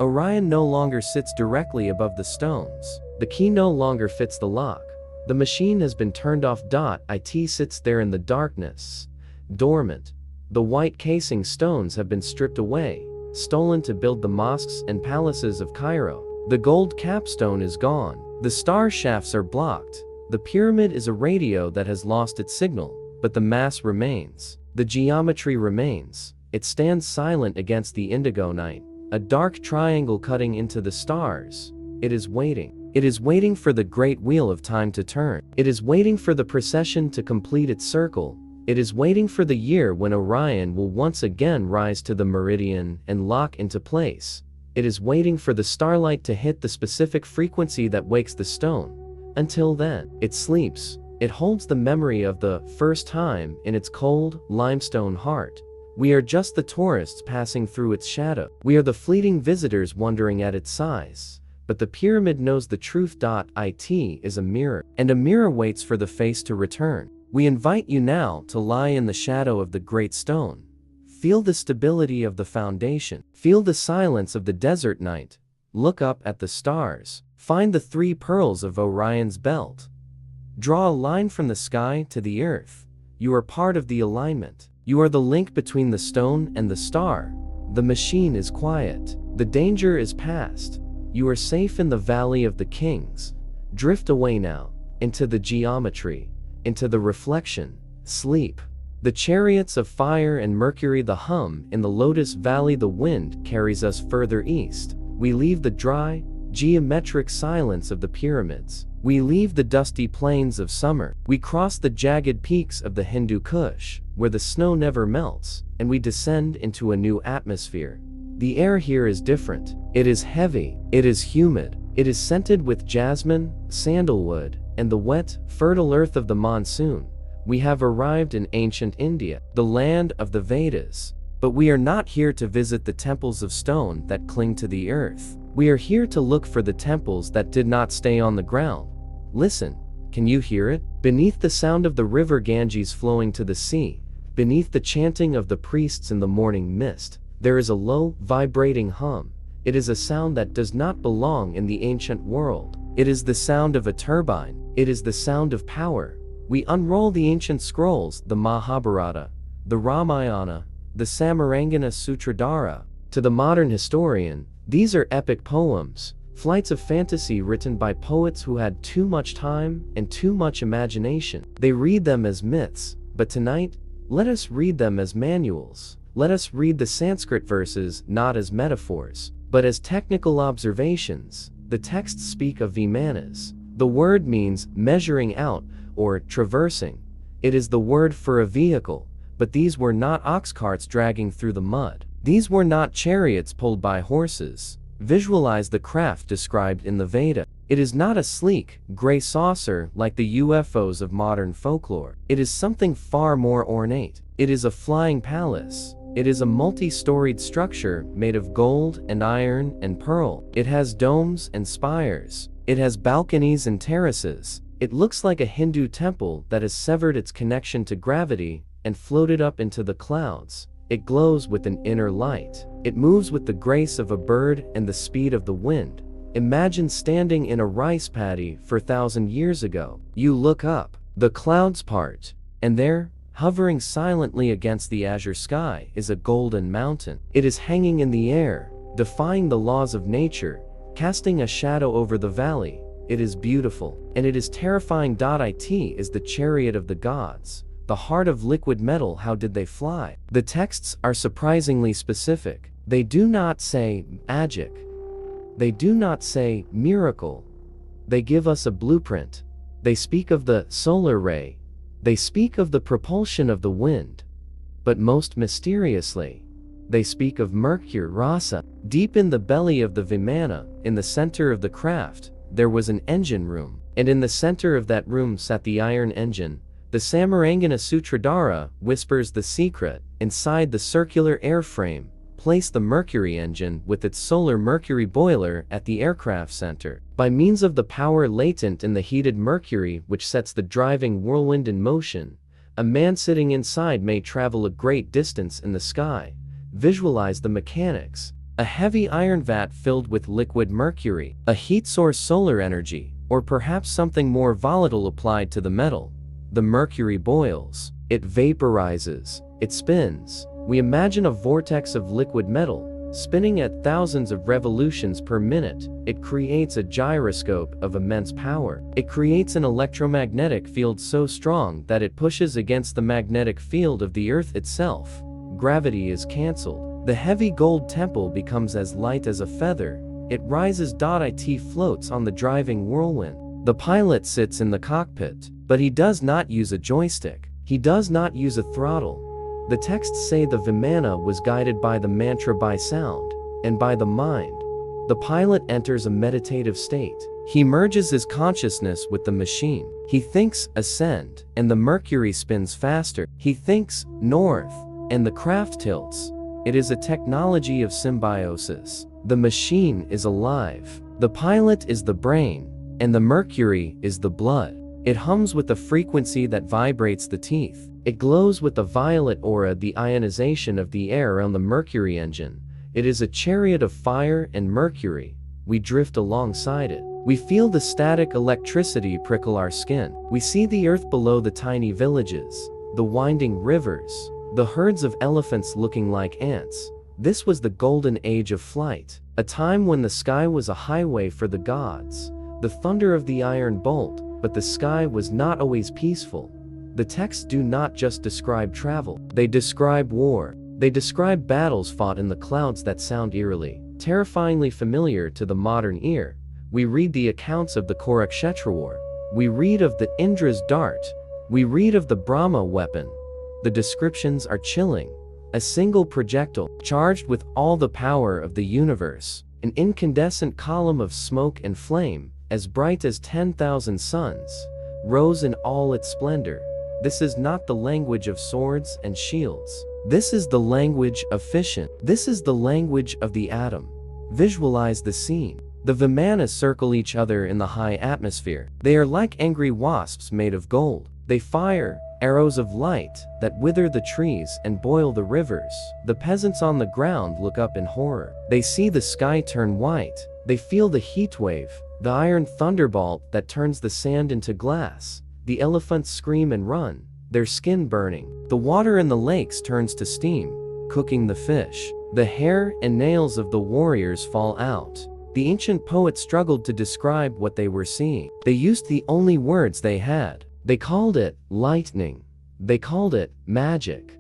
Orion no longer sits directly above the stones. The key no longer fits the lock. The machine has been turned off. It sits there in the darkness, dormant. The white casing stones have been stripped away, stolen to build the mosques and palaces of Cairo. The gold capstone is gone. The star shafts are blocked. The pyramid is a radio that has lost its signal, but the mass remains. The geometry remains. It stands silent against the indigo night, a dark triangle cutting into the stars. It is waiting. It is waiting for the great wheel of time to turn. It is waiting for the procession to complete its circle. It is waiting for the year when Orion will once again rise to the meridian and lock into place. It is waiting for the starlight to hit the specific frequency that wakes the stone. Until then, it sleeps. It holds the memory of the first time in its cold, limestone heart. We are just the tourists passing through its shadow. We are the fleeting visitors wondering at its size. But the pyramid knows the truth. It is a mirror, and a mirror waits for the face to return. We invite you now to lie in the shadow of the great stone. Feel the stability of the foundation. Feel the silence of the desert night. Look up at the stars. Find the 3 pearls of Orion's belt. Draw a line from the sky to the earth. You are part of the alignment. You are the link between the stone and the star. The machine is quiet. The danger is past. You are safe in the valley of the kings. Drift away now, into the geometry, into the reflection, sleep. The chariots of fire and Mercury the hum in the Lotus Valley. The wind carries us further east. We leave the dry, geometric silence of the pyramids. We leave the dusty plains of summer. We cross the jagged peaks of the Hindu Kush, where the snow never melts, and we descend into a new atmosphere. The air here is different. It is heavy. It is humid. It is scented with jasmine, sandalwood, and the wet, fertile earth of the monsoon. We have arrived in ancient India, the land of the Vedas. But we are not here to visit the temples of stone that cling to the earth. We are here to look for the temples that did not stay on the ground. Listen, can you hear it? Beneath the sound of the river Ganges flowing to the sea, beneath the chanting of the priests in the morning mist, there is a low, vibrating hum. It is a sound that does not belong in the ancient world. It is the sound of a turbine. It is the sound of power. We unroll the ancient scrolls, the Mahabharata, the Ramayana, the Samarangana Sutradhara. To the modern historian, these are epic poems, flights of fantasy written by poets who had too much time and too much imagination. They read them as myths, but tonight, let us read them as manuals. Let us read the Sanskrit verses not as metaphors, but as technical observations. The texts speak of Vimanas. The word means measuring out or traversing. It is the word for a vehicle, but these were not ox carts dragging through the mud. These were not chariots pulled by horses. Visualize the craft described in the Veda. It is not a sleek, gray saucer like the UFOs of modern folklore. It is something far more ornate. It is a flying palace. It is a multi-storied structure made of gold and iron and pearl. It has domes and spires. It has balconies and terraces. It looks like a Hindu temple that has severed its connection to gravity and floated up into the clouds. It glows with an inner light. It moves with the grace of a bird and the speed of the wind. Imagine standing in a rice paddy 4,000 years ago. You look up, the clouds part, and there, hovering silently against the azure sky, is a golden mountain. It is hanging in the air, defying the laws of nature, casting a shadow over the valley. It is beautiful, and it is terrifying. It is the chariot of the gods. The heart of liquid metal. How did they fly? The texts are surprisingly specific. They do not say magic. They do not say miracle. They give us a blueprint. They speak of the solar ray. They speak of the propulsion of the wind. But most mysteriously, they speak of Mercury rasa. Deep in the belly of the Vimana, in the center of the craft, there was an engine room. And in the center of that room sat the iron engine. The Samarangana Sutradhara whispers the secret. Inside the circular airframe, place the Mercury engine with its solar Mercury boiler at the aircraft center. By means of the power latent in the heated Mercury which sets the driving whirlwind in motion, a man sitting inside may travel a great distance in the sky. Visualize the mechanics. A heavy iron vat filled with liquid mercury, a heat source solar energy, or perhaps something more volatile applied to the metal. The mercury boils, it vaporizes, it spins. We imagine a vortex of liquid metal, spinning at thousands of revolutions per minute. It creates a gyroscope of immense power. It creates an electromagnetic field so strong that it pushes against the magnetic field of the Earth itself. Gravity is cancelled. The heavy gold temple becomes as light as a feather. It rises. It floats on the driving whirlwind. The pilot sits in the cockpit, but he does not use a joystick. He does not use a throttle. The texts say the Vimana was guided by the mantra, by sound, and by the mind. The pilot enters a meditative state. He merges his consciousness with the machine. He thinks ascend, and the Mercury spins faster. He thinks north, and the craft tilts. It is a technology of symbiosis. The machine is alive. The pilot is the brain, and the Mercury is the blood. It hums with a frequency that vibrates the teeth. It glows with a violet aura, the ionization of the air around the Mercury engine. It is a chariot of fire and mercury. We drift alongside it. We feel the static electricity prickle our skin. We see the earth below, the tiny villages, the winding rivers, the herds of elephants looking like ants. This was the golden age of flight, a time when the sky was a highway for the gods. The thunder of the iron bolt, but the sky was not always peaceful. The texts do not just describe travel, they describe war. They describe battles fought in the clouds that sound eerily, terrifyingly familiar to the modern ear. We read the accounts of the Kurukshetra war. We read of the Indra's dart. We read of the Brahma weapon. The descriptions are chilling. A single projectile, charged with all the power of the universe. An incandescent column of smoke and flame, as bright as 10,000 suns, rose in all its splendor. This is not the language of swords and shields. This is the language of fission. This is the language of the atom. Visualize the scene. The Vimanas circle each other in the high atmosphere. They are like angry wasps made of gold. They fire arrows of light that wither the trees and boil the rivers. The peasants on the ground look up in horror. They see the sky turn white. They feel the heat wave, the iron thunderbolt that turns the sand into glass. The elephants scream and run, their skin burning. The water in the lakes turns to steam, cooking the fish. The hair and nails of the warriors fall out. The ancient poets struggled to describe what they were seeing. They used the only words they had. They called it lightning. They called it magic.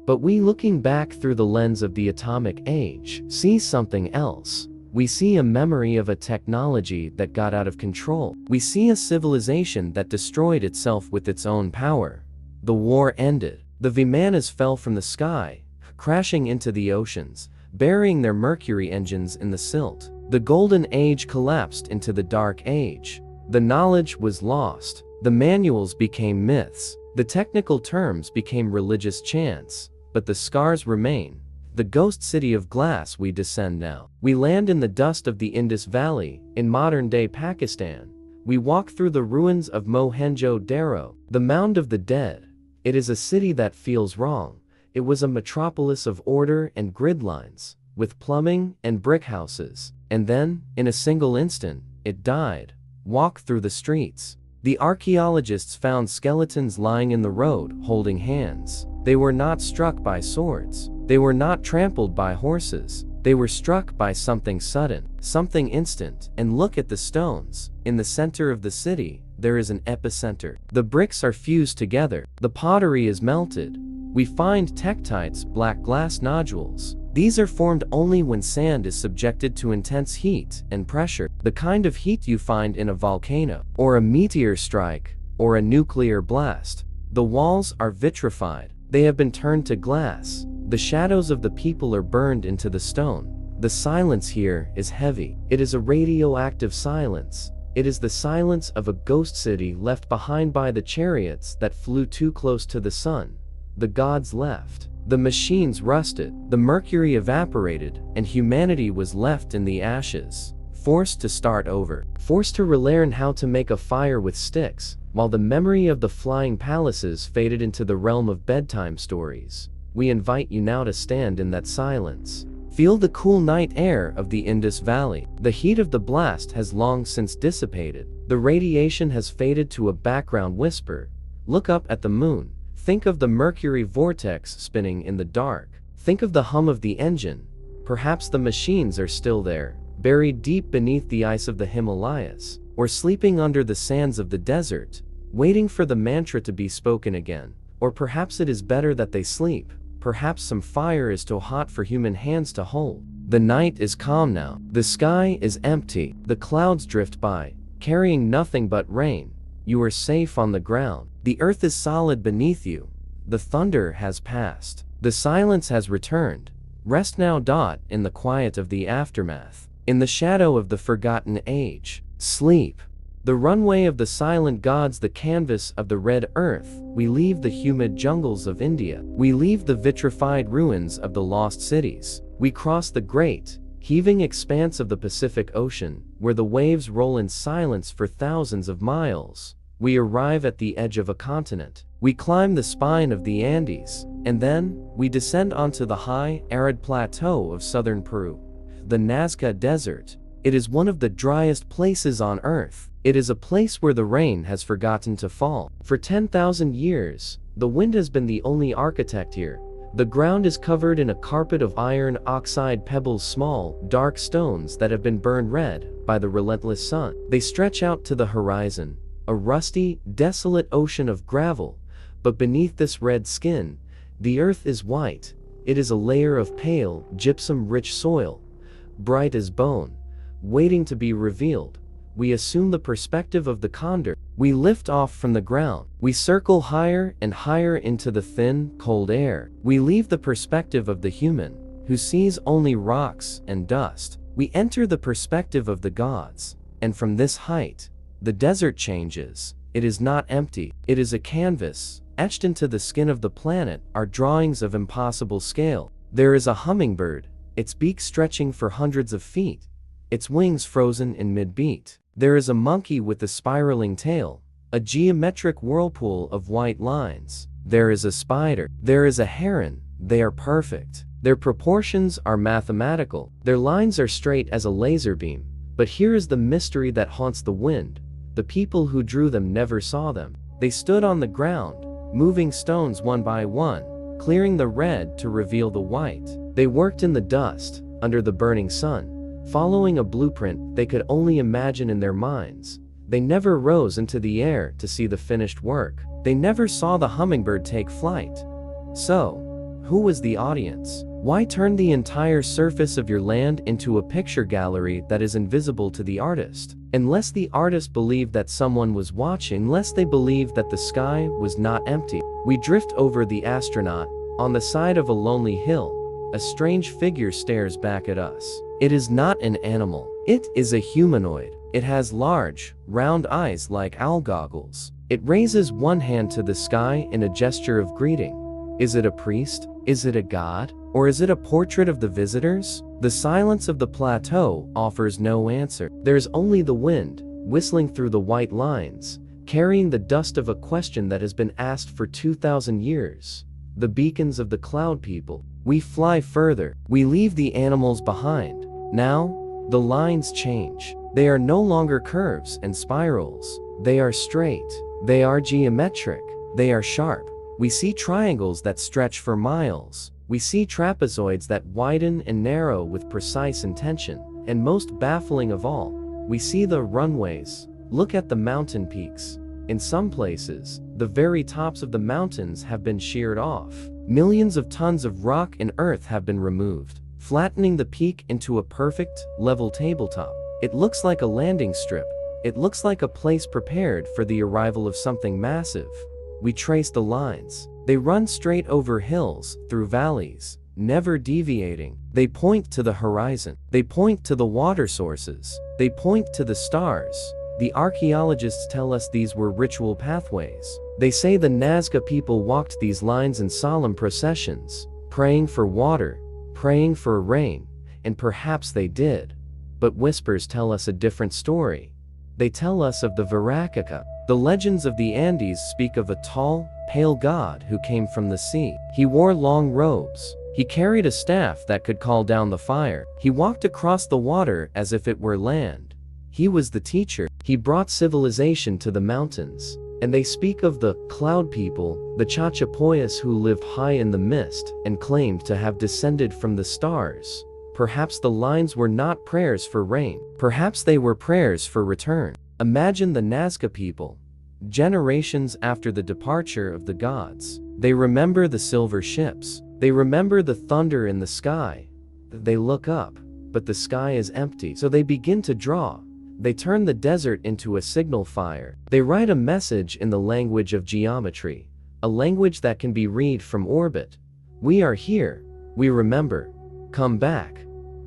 But we, looking back through the lens of the atomic age, see something else. We see a memory of a technology that got out of control. We see a civilization that destroyed itself with its own power. The war ended. The Vimanas fell from the sky, crashing into the oceans, burying their Mercury engines in the silt. The golden age collapsed into the dark age. The knowledge was lost. The manuals became myths. The technical terms became religious chants. But the scars remain. The ghost city of glass we descend now. We land in the dust of the Indus Valley, in modern-day Pakistan. We walk through the ruins of Mohenjo-Daro, the mound of the dead. It is a city that feels wrong. It was a metropolis of order and grid lines, with plumbing and brick houses. And then, in a single instant, it died. Walk through the streets. The archaeologists found skeletons lying in the road, holding hands. They were not struck by swords. They were not trampled by horses. They were struck by something sudden, something instant. And look at the stones. In the center of the city, there is an epicenter. The bricks are fused together. The pottery is melted. We find tektites, black glass nodules. These are formed only when sand is subjected to intense heat and pressure, the kind of heat you find in a volcano, or a meteor strike, or a nuclear blast. The walls are vitrified. They have been turned to glass. The shadows of the people are burned into the stone. The silence here is heavy. It is a radioactive silence. It is the silence of a ghost city left behind by the chariots that flew too close to the sun. The gods left. The machines rusted. The mercury evaporated, and humanity was left in the ashes, forced to start over, forced to relearn how to make a fire with sticks, while the memory of the flying palaces faded into the realm of bedtime stories. We invite you now to stand in that silence. Feel the cool night air of the Indus Valley. The heat of the blast has long since dissipated. The radiation has faded to a background whisper. Look up at the moon. Think of the Mercury vortex spinning in the dark. Think of the hum of the engine. Perhaps the machines are still there, buried deep beneath the ice of the Himalayas, or sleeping under the sands of the desert, waiting for the mantra to be spoken again. Or perhaps it is better that they sleep. Perhaps some fire is too hot for human hands to hold. The night is calm now. The sky is empty. The clouds drift by, carrying nothing but rain. You are safe on the ground. The earth is solid beneath you. The thunder has passed. The silence has returned. Rest now. In the quiet of the aftermath. In the shadow of the forgotten age. Sleep. The runway of the silent gods, the canvas of the red earth. We leave the humid jungles of India. We leave the vitrified ruins of the lost cities. We cross the great, heaving expanse of the Pacific Ocean, where the waves roll in silence for thousands of miles. We arrive at the edge of a continent. We climb the spine of the Andes, and then we descend onto the high, arid plateau of southern Peru, the Nazca Desert. It is one of the driest places on Earth. It is a place where the rain has forgotten to fall. For 10,000 years, the wind has been the only architect here. The ground is covered in a carpet of iron oxide pebbles, small, dark stones that have been burned red by the relentless sun. They stretch out to the horizon. A rusty, desolate ocean of gravel, But beneath this red skin, the earth is white. It is a layer of pale, gypsum-rich soil, bright as bone, waiting to be revealed. We assume the perspective of the condor. We lift off from the ground. We circle higher and higher into the thin, cold air. We leave the perspective of the human, who sees only rocks and dust. We enter the perspective of the gods. And from this height, the desert changes. It is not empty. It is a canvas. Etched into the skin of the planet are drawings of impossible scale. There is a hummingbird, its beak stretching for hundreds of feet, its wings frozen in mid-beat. There is a monkey with a spiraling tail, a geometric whirlpool of white lines. There is a spider. There is a heron. They are perfect. Their proportions are mathematical. Their lines are straight as a laser beam. But here is the mystery that haunts the wind. The people who drew them never saw them. They stood on the ground, moving stones one by one, clearing the red to reveal the white. They worked in the dust, under the burning sun, following a blueprint they could only imagine in their minds. They never rose into the air to see the finished work. They never saw the hummingbird take flight. So, who was the audience? Why turn the entire surface of your land into a picture gallery that is invisible to the artist? Unless the artist believed that someone was watching, unless they believed that the sky was not empty. We drift over the astronaut. On the side of a lonely hill, a strange figure stares back at us. It is not an animal. It is a humanoid. It has large, round eyes like owl goggles. It raises one hand to the sky in a gesture of greeting. Is it a priest? Is it a god? Or is it a portrait of the visitors? The silence of the plateau offers no answer. There's only the wind, whistling through the white lines, carrying the dust of a question that has been asked for 2,000 years. The beacons of the cloud people. We fly further. We leave the animals behind. Now, the lines change. They are no longer curves and spirals. They are straight. They are geometric. They are sharp. We see triangles that stretch for miles. We see trapezoids that widen and narrow with precise intention. And most baffling of all, we see the runways. Look at the mountain peaks. In some places, the very tops of the mountains have been sheared off. Millions of tons of rock and earth have been removed, flattening the peak into a perfect, level tabletop. It looks like a landing strip. It looks like a place prepared for the arrival of something massive. We trace the lines. They run straight over hills, through valleys, never deviating. They point to the horizon. They point to the water sources. They point to the stars. The archaeologists tell us these were ritual pathways. They say the Nazca people walked these lines in solemn processions, praying for water, praying for rain, and perhaps they did. But whispers tell us a different story. They tell us of the Virakaka. The legends of the Andes speak of a tall, pale god who came from the sea. He wore long robes. He carried a staff that could call down the fire. He walked across the water as if it were land. He was the teacher. He brought civilization to the mountains. And they speak of the cloud people, the Chachapoyas who lived high in the mist and claimed to have descended from the stars. Perhaps the lines were not prayers for rain. Perhaps they were prayers for return. Imagine the Nazca people. Generations after the departure of the gods, they remember the silver ships. They remember the thunder in the sky. They look up, but the sky is empty. So they begin to draw. They turn the desert into a signal fire. They write a message in the language of geometry, a language that can be read from orbit. We are here. We remember. Come back.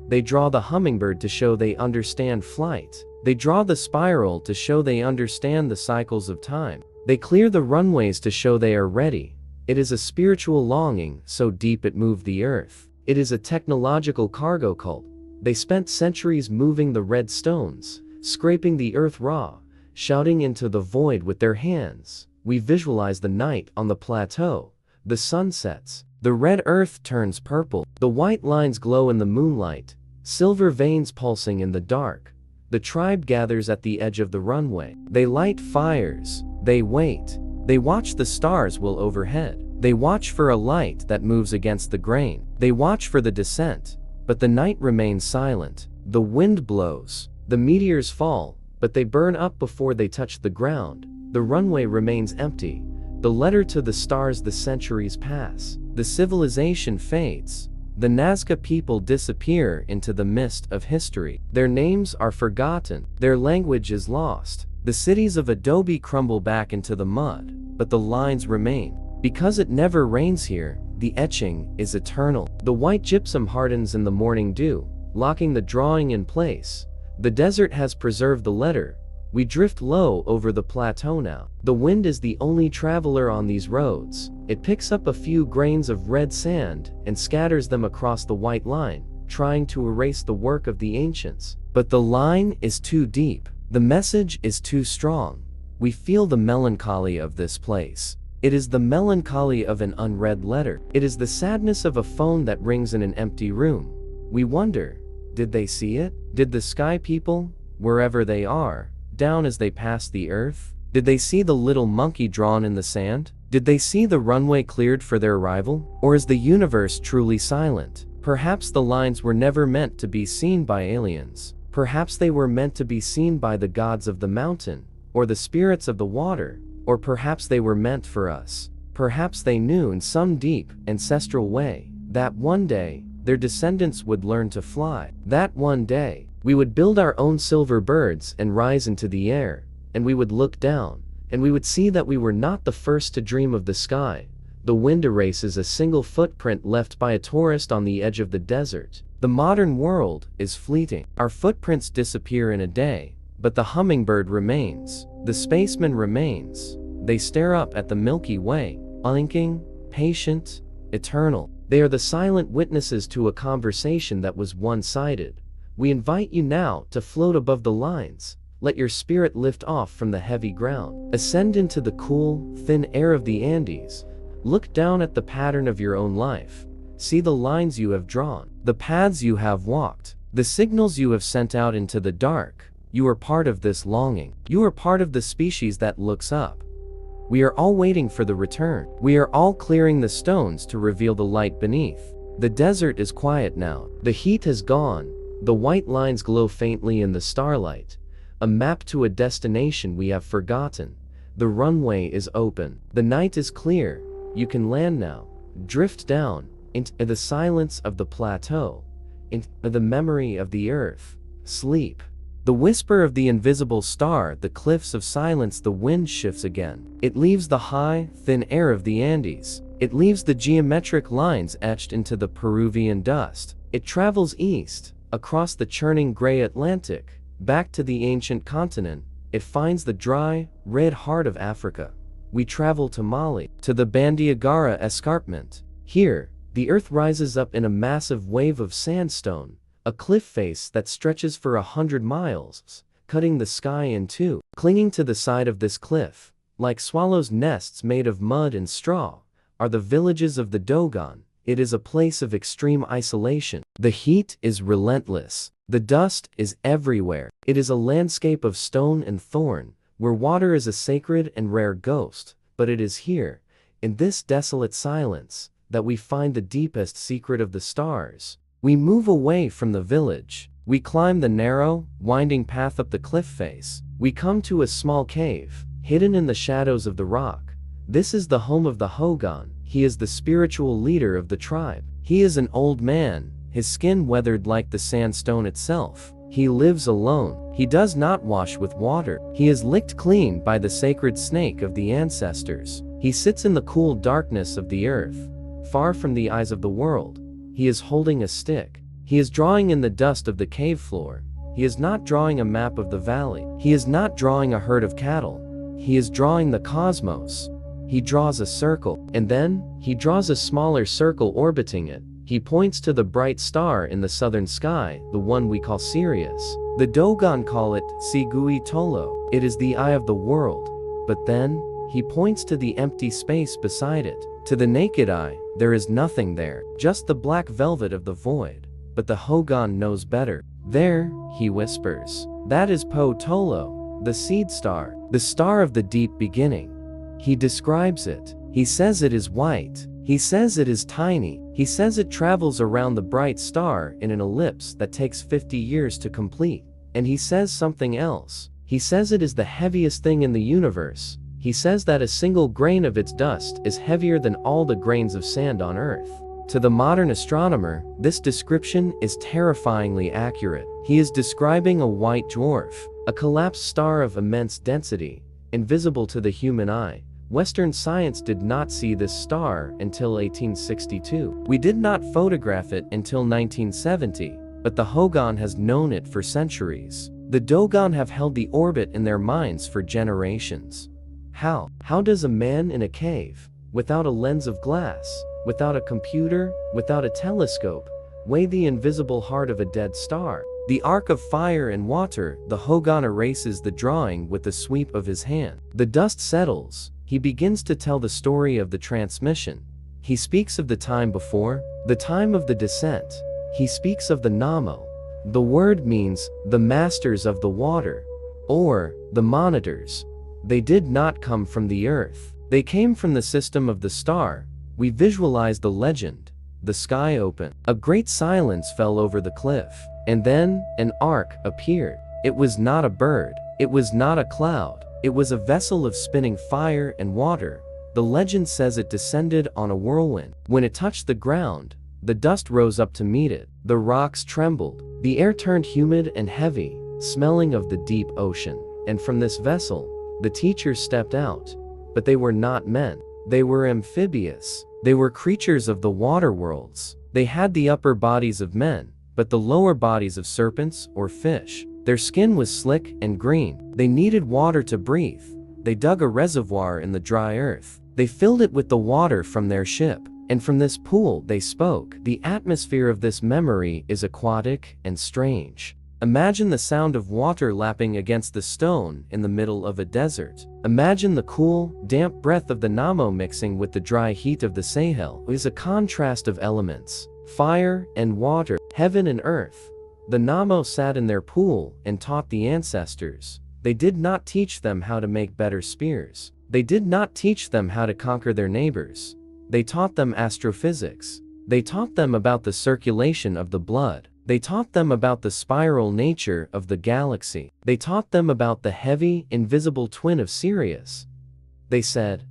They draw the hummingbird to show they understand flight. They draw the spiral to show they understand the cycles of time. They clear the runways to show they are ready. It is a spiritual longing so deep it moved the earth. It is a technological cargo cult. They spent centuries moving the red stones, scraping the earth raw, shouting into the void with their hands. We visualize the night on the plateau. The sun sets. The red earth turns purple. The white lines glow in the moonlight, silver veins pulsing in the dark. The tribe gathers at the edge of the runway. They light fires. They wait. They watch the stars will overhead. They watch for a light that moves against the grain. They watch for the descent. But the night remains silent. The wind blows. The meteors fall, but they burn up before they touch the ground. The runway remains empty. The letter to the stars. The centuries pass. The civilization fades. The Nazca people disappear into the mist of history. Their names are forgotten. Their language is lost. The cities of adobe crumble back into the mud, but the lines remain. Because it never rains here, the etching is eternal. The white gypsum hardens in the morning dew, locking the drawing in place. The desert has preserved the letter. We drift low over the plateau now. The wind is the only traveler on these roads. It picks up a few grains of red sand and scatters them across the white line, trying to erase the work of the ancients. But the line is too deep. The message is too strong. We feel the melancholy of this place. It is the melancholy of an unread letter. It is the sadness of a phone that rings in an empty room. We wonder, did they see it? Did the sky people, wherever they are, down as they pass the earth? Did they see the little monkey drawn in the sand? Did they see the runway cleared for their arrival? Or is the universe truly silent? Perhaps the lines were never meant to be seen by aliens. Perhaps they were meant to be seen by the gods of the mountain, or the spirits of the water, or perhaps they were meant for us. Perhaps they knew in some deep, ancestral way, that one day, their descendants would learn to fly. That one day, we would build our own silver birds and rise into the air, and we would look down, and we would see that we were not the first to dream of the sky. The wind erases a single footprint left by a tourist on the edge of the desert. The modern world is fleeting. Our footprints disappear in a day, but the hummingbird remains. The spaceman remains. They stare up at the Milky Way, unblinking, patient, eternal. They are the silent witnesses to a conversation that was one-sided. We invite you now to float above the lines. Let your spirit lift off from the heavy ground. Ascend into the cool, thin air of the Andes. Look down at the pattern of your own life. See the lines you have drawn, the paths you have walked, the signals you have sent out into the dark. You are part of this longing. You are part of the species that looks up. We are all waiting for the return. We are all clearing the stones to reveal the light beneath. The desert is quiet now. The heat has gone. The white lines glow faintly in the starlight. A map to a destination we have forgotten. The runway is open. The night is clear. You can land now. Drift down into the silence of the plateau, into the memory of the earth. Sleep. The whisper of the invisible star, the cliffs of silence. The wind shifts again. It leaves the high, thin air of the Andes. It leaves the geometric lines etched into the Peruvian dust. It travels east, across the churning gray Atlantic, back to the ancient continent. It finds the dry, red heart of Africa. We travel to Mali, to the Bandiagara escarpment. Here, the earth rises up in a massive wave of sandstone, a cliff face that stretches for 100 miles, cutting the sky in two. Clinging to the side of this cliff, like swallows' nests made of mud and straw, are the villages of the Dogon. It is a place of extreme isolation. The heat is relentless. The dust is everywhere. It is a landscape of stone and thorn, where water is a sacred and rare ghost. But it is here, in this desolate silence, that we find the deepest secret of the stars. We move away from the village. We climb the narrow, winding path up the cliff face. We come to a small cave, hidden in the shadows of the rock. This is the home of the Hogan. He is the spiritual leader of the tribe. He is an old man, his skin weathered like the sandstone itself. He lives alone. He does not wash with water. He is licked clean by the sacred snake of the ancestors. He sits in the cool darkness of the earth, far from the eyes of the world. He is holding a stick. He is drawing in the dust of the cave floor. He is not drawing a map of the valley. He is not drawing a herd of cattle. He is drawing the cosmos. He draws a circle, and then, he draws a smaller circle orbiting it. He points to the bright star in the southern sky, the one we call Sirius. The Dogon call it Sigui Tolo. It is the eye of the world. But then, he points to the empty space beside it. To the naked eye, there is nothing there, just the black velvet of the void. But the Hogan knows better. There, he whispers. That is Po Tolo, the seed star, the star of the deep beginning. He describes it. He says it is white. He says it is tiny. He says it travels around the bright star in an ellipse that takes 50 years to complete. And he says something else. He says it is the heaviest thing in the universe. He says that a single grain of its dust is heavier than all the grains of sand on Earth. To the modern astronomer, this description is terrifyingly accurate. He is describing a white dwarf, a collapsed star of immense density, invisible to the human eye. Western science did not see this star until 1862. We did not photograph it until 1970, but the Dogon has known it for centuries. The Dogon have held the orbit in their minds for generations. How? How does a man in a cave, without a lens of glass, without a computer, without a telescope, weigh the invisible heart of a dead star? The arc of fire and water, the Dogon erases the drawing with the sweep of his hand. The dust settles. He begins to tell the story of the transmission. He speaks of the time before, the time of the descent. He speaks of the Namo. The word means the masters of the water, or the monitors. They did not come from the earth. They came from the system of the star. We visualize the legend. The sky opened. A great silence fell over the cliff. And then, an ark appeared. It was not a bird. It was not a cloud. It was a vessel of spinning fire and water. The legend says it descended on a whirlwind. When it touched the ground, the dust rose up to meet it. The rocks trembled. The air turned humid and heavy, smelling of the deep ocean. And from this vessel, the teachers stepped out. But they were not men. They were amphibious. They were creatures of the water worlds. They had the upper bodies of men, but the lower bodies of serpents or fish. Their skin was slick and green. They needed water to breathe. They dug a reservoir in the dry earth. They filled it with the water from their ship. And from this pool they spoke. The atmosphere of this memory is aquatic and strange. Imagine the sound of water lapping against the stone in the middle of a desert. Imagine the cool, damp breath of the Namo mixing with the dry heat of the Sahel. It is a contrast of elements. Fire and water, heaven and earth. The Namo sat in their pool and taught the ancestors. They did not teach them how to make better spears. They did not teach them how to conquer their neighbors. They taught them astrophysics. They taught them about the circulation of the blood. They taught them about the spiral nature of the galaxy. They taught them about the heavy, invisible twin of Sirius. They said,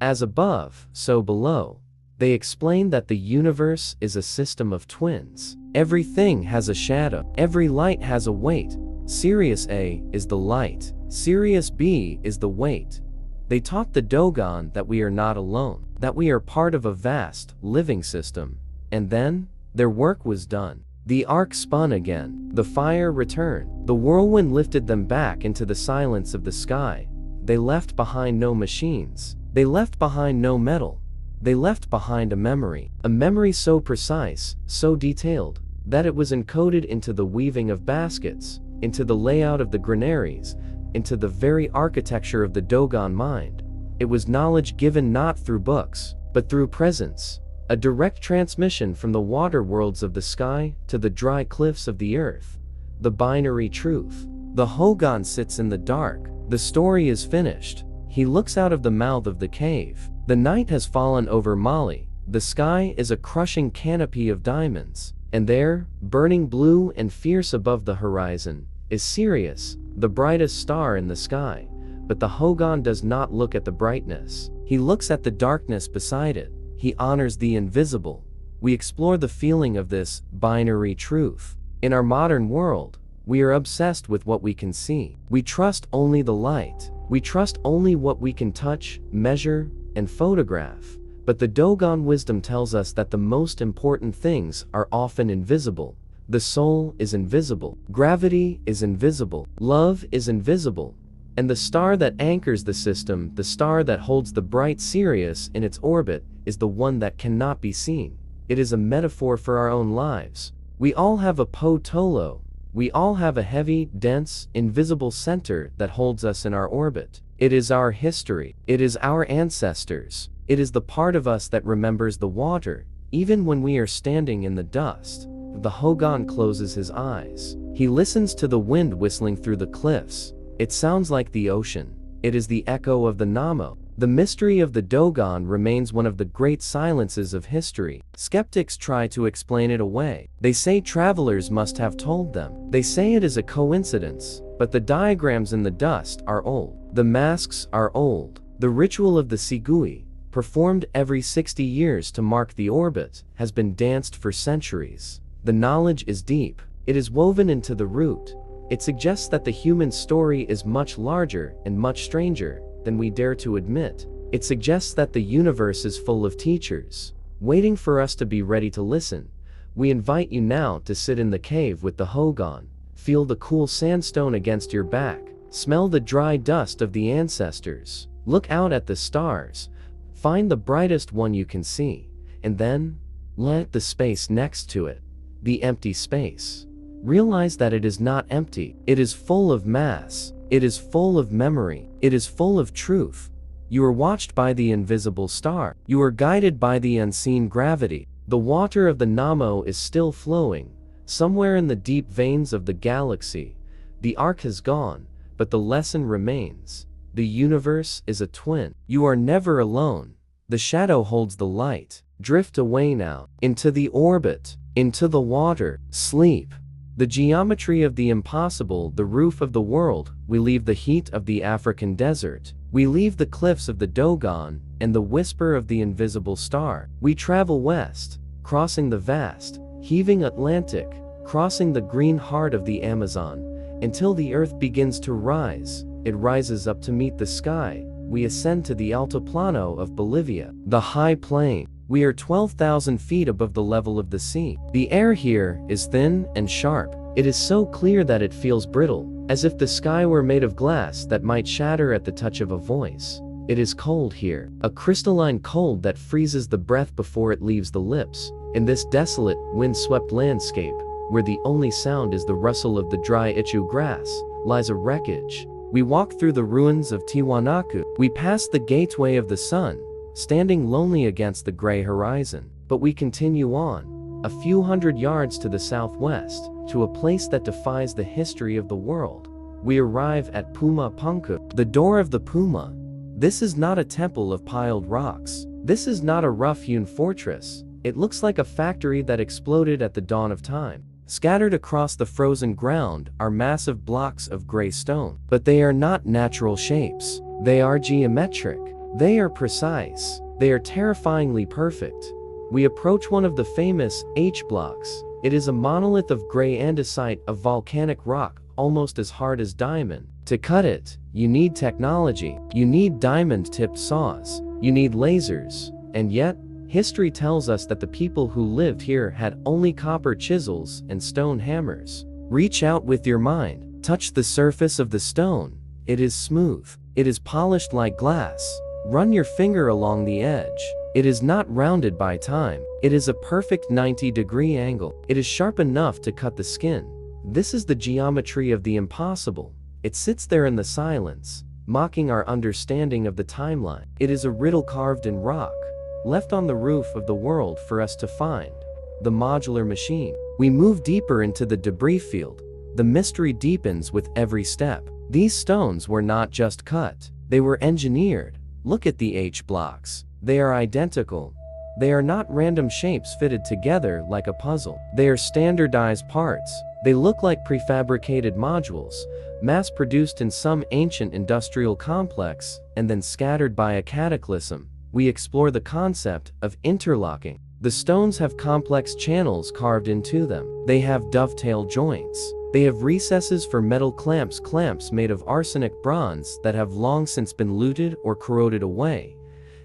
as above, so below. They explained that the universe is a system of twins. Everything has a shadow. Every light has a weight. Sirius A is the light. Sirius B is the weight. They taught the Dogon that we are not alone, that we are part of a vast, living system. And then, their work was done. The ark spun again. The fire returned. The whirlwind lifted them back into the silence of the sky. They left behind no machines. They left behind no metal. They left behind a memory so precise, so detailed, that it was encoded into the weaving of baskets, into the layout of the granaries, into the very architecture of the Dogon mind. It was knowledge given not through books, but through presence, a direct transmission from the water worlds of the sky to the dry cliffs of the earth. The binary truth. The Dogon sits in the dark. The story is finished. He looks out of the mouth of the cave. The night has fallen over Mali. The sky is a crushing canopy of diamonds. And there, burning blue and fierce above the horizon, is Sirius, the brightest star in the sky. But the Dogon does not look at the brightness. He looks at the darkness beside it. He honors the invisible. We explore the feeling of this binary truth. In our modern world, we are obsessed with what we can see. We trust only the light. We trust only what we can touch, measure, and photograph. But the Dogon wisdom tells us that the most important things are often invisible. The soul is invisible. Gravity is invisible. Love is invisible. And the star that anchors the system, the star that holds the bright Sirius in its orbit, is the one that cannot be seen. It is a metaphor for our own lives. We all have a po-tolo. We all have a heavy, dense, invisible center that holds us in our orbit. It is our history. It is our ancestors. It is the part of us that remembers the water, even when we are standing in the dust. The Dogon closes his eyes. He listens to the wind whistling through the cliffs. It sounds like the ocean. It is the echo of the Namo. The mystery of the Dogon remains one of the great silences of history. Skeptics try to explain it away. They say travelers must have told them. They say it is a coincidence. But the diagrams in the dust are old. The masks are old. The ritual of the Sigui, performed every 60 years to mark the orbit, has been danced for centuries. The knowledge is deep. It is woven into the root. It suggests that the human story is much larger and much stranger than we dare to admit. It suggests that the universe is full of teachers, waiting for us to be ready to listen. We invite you now to sit in the cave with the Dogon. Feel the cool sandstone against your back. Smell the dry dust of the ancestors. Look out at the stars. Find the brightest one you can see. And then, let the space next to it, the empty space. Realize that it is not empty. It is full of mass. It is full of memory. It is full of truth. You are watched by the invisible star. You are guided by the unseen gravity. The water of the Namo is still flowing, somewhere in the deep veins of the galaxy. The arc has gone, but the lesson remains. The universe is a twin. You are never alone. The shadow holds the light. Drift away now, into the orbit, into the water, sleep. The geometry of the impossible, the roof of the world. We leave the heat of the African desert. We leave the cliffs of the Dogon and the whisper of the invisible star. We travel west, crossing the vast, heaving Atlantic, crossing the green heart of the Amazon, until the earth begins to rise. It rises up to meet the sky. We ascend to the Altiplano of Bolivia, the high plain. We are 12,000 feet above the level of the sea. The air here is thin and sharp. It is so clear that it feels brittle, as if the sky were made of glass that might shatter at the touch of a voice. It is cold here, a crystalline cold that freezes the breath before it leaves the lips. In this desolate, wind-swept landscape, where the only sound is the rustle of the dry ichu grass, lies a wreckage. We walk through the ruins of Tiwanaku. We pass the gateway of the sun, standing lonely against the gray horizon. But we continue on, a few hundred yards to the southwest, to a place that defies the history of the world. We arrive at Puma Punku, the door of the Puma. This is not a temple of piled rocks. This is not a rough-hewn fortress. It looks like a factory that exploded at the dawn of time. Scattered across the frozen ground are massive blocks of gray stone. But they are not natural shapes. They are geometric. They are precise. They are terrifyingly perfect. We approach one of the famous H blocks. It is a monolith of gray andesite, of volcanic rock, almost as hard as diamond. To cut it, you need technology. You need diamond-tipped saws. You need lasers. And yet, history tells us that the people who lived here had only copper chisels and stone hammers. Reach out with your mind. Touch the surface of the stone. It is smooth. It is polished like glass. Run your finger along the edge. It is not rounded by time. It is a perfect 90-degree angle. It is sharp enough to cut the skin. This is the geometry of the impossible. It sits there in the silence, mocking our understanding of the timeline. It is a riddle carved in rock, left on the roof of the world for us to find. The modular machine. We move deeper into the debris field. The mystery deepens with every step. These stones were not just cut. They were engineered. Look at the H blocks. They are identical. They are not random shapes fitted together like a puzzle. They are standardized parts. They look like prefabricated modules, mass-produced in some ancient industrial complex, and then scattered by a cataclysm. We explore the concept of interlocking. The stones have complex channels carved into them. They have dovetail joints. They have recesses for metal clamps made of arsenic bronze that have long since been looted or corroded away.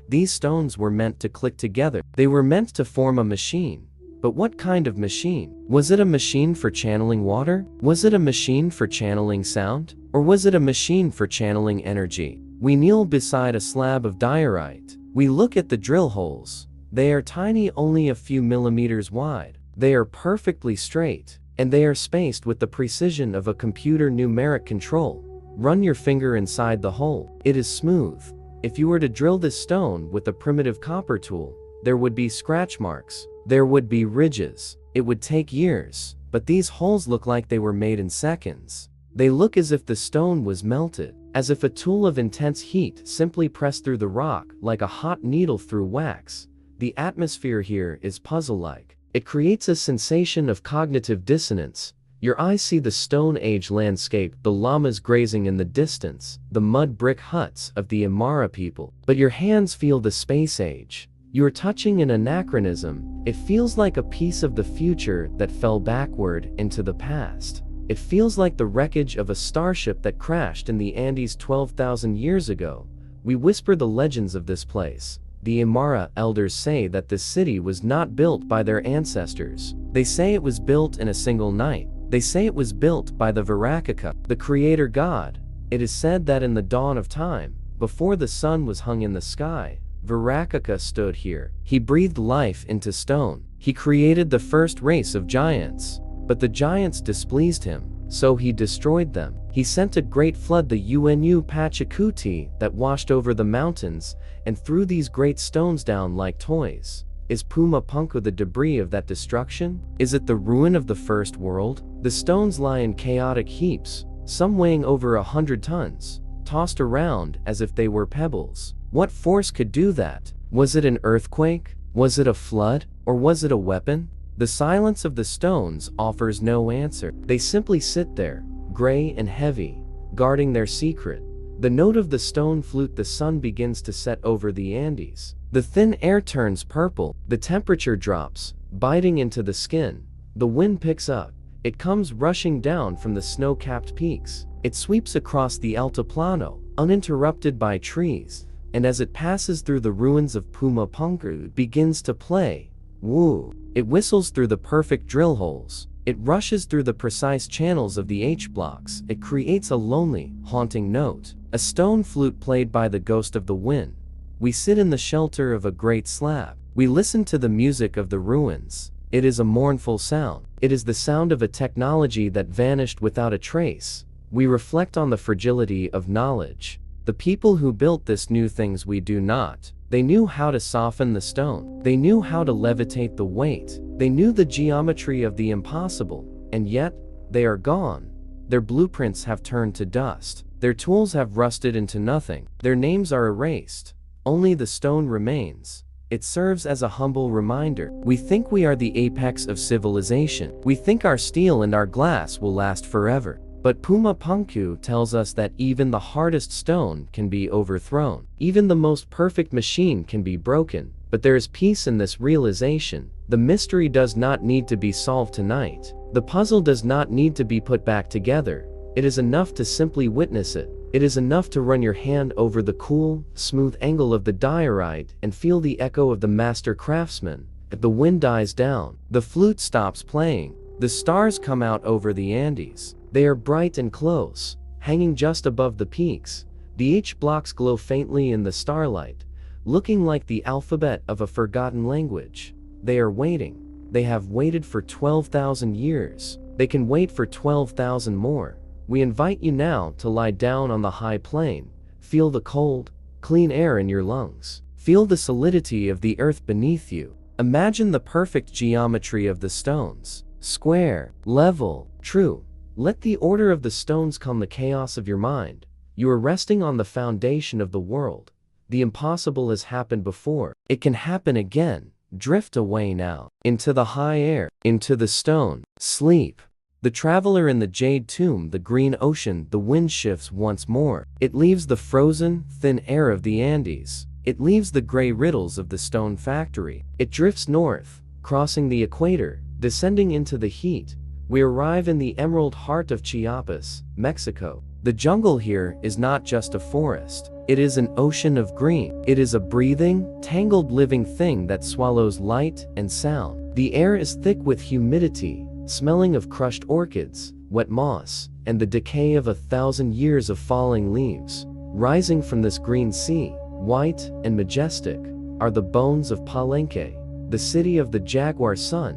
These stones were meant to click together. They were meant to form a machine. But what kind of machine? Was it a machine for channeling water? Was it a machine for channeling sound? Or was it a machine for channeling energy? We kneel beside a slab of diorite. We look at the drill holes. They are tiny, only a few millimeters wide. They are perfectly straight, and they are spaced with the precision of a computer numeric control. Run your finger inside the hole. It is smooth. If you were to drill this stone with a primitive copper tool, there would be scratch marks. There would be ridges. It would take years, but these holes look like they were made in seconds. They look as if the stone was melted, as if a tool of intense heat simply pressed through the rock like a hot needle through wax. The atmosphere here is puzzle-like. It creates a sensation of cognitive dissonance. Your eyes see the Stone Age landscape, the llamas grazing in the distance, the mud brick huts of the Imara people. But your hands feel the space age. You are touching an anachronism. It feels like a piece of the future that fell backward into the past. It feels like the wreckage of a starship that crashed in the Andes 12,000 years ago. We whisper the legends of this place. The Imara elders say that this city was not built by their ancestors. They say it was built in a single night. They say it was built by the Virakaka, the creator god. It is said that in the dawn of time, before the sun was hung in the sky, Virakaka stood here. He breathed life into stone. He created the first race of giants. But the giants displeased him, so he destroyed them. He sent a great flood, the Unu Pachacuti, that washed over the mountains and threw these great stones down like toys. Is Puma Punku the debris of that destruction? Is it the ruin of the first world? The stones lie in chaotic heaps, some weighing over 100 tons, tossed around as if they were pebbles. What force could do that? Was it an earthquake? Was it a flood? Or was it a weapon? The silence of the stones offers no answer. They simply sit there, gray and heavy, guarding their secret. The note of the stone flute. The sun begins to set over the Andes. The thin air turns purple. The temperature drops, biting into the skin. The wind picks up. It comes rushing down from the snow-capped peaks. It sweeps across the Altiplano, uninterrupted by trees. And as it passes through the ruins of Puma Punku, it begins to play. Woo! It whistles through the perfect drill holes. It rushes through the precise channels of the H-blocks. It creates a lonely, haunting note. A stone flute played by the ghost of the wind. We sit in the shelter of a great slab. We listen to the music of the ruins. It is a mournful sound. It is the sound of a technology that vanished without a trace. We reflect on the fragility of knowledge. The people who built this knew things we do not. They knew how to soften the stone. They knew how to levitate the weight. They knew the geometry of the impossible. And yet, they are gone. Their blueprints have turned to dust. Their tools have rusted into nothing. Their names are erased. Only the stone remains. It serves as a humble reminder. We think we are the apex of civilization. We think our steel and our glass will last forever. But Puma Punku tells us that even the hardest stone can be overthrown. Even the most perfect machine can be broken. But there is peace in this realization. The mystery does not need to be solved tonight. The puzzle does not need to be put back together. It is enough to simply witness it. It is enough to run your hand over the cool, smooth angle of the diorite and feel the echo of the master craftsman. If the wind dies down, the flute stops playing. The stars come out over the Andes. They are bright and close, hanging just above the peaks. The H-blocks glow faintly in the starlight, looking like the alphabet of a forgotten language. They are waiting. They have waited for 12,000 years. They can wait for 12,000 more. We invite you now to lie down on the high plain. Feel the cold, clean air in your lungs. Feel the solidity of the earth beneath you. Imagine the perfect geometry of the stones. Square, level, true. Let the order of the stones calm the chaos of your mind. You are resting on the foundation of the world. The impossible has happened before. It can happen again. Drift away now. Into the high air. Into the stone. Sleep. The traveler in the jade tomb, the green ocean, the wind shifts once more. It leaves the frozen, thin air of the Andes. It leaves the gray riddles of the stone factory. It drifts north, crossing the equator, descending into the heat. We arrive in the emerald heart of Chiapas, Mexico. The jungle here is not just a forest. It is an ocean of green. It is a breathing, tangled living thing that swallows light and sound. The air is thick with humidity, smelling of crushed orchids, wet moss, and the decay of 1,000 years of falling leaves. Rising from this green sea, white and majestic, are the bones of Palenque, the city of the jaguar sun,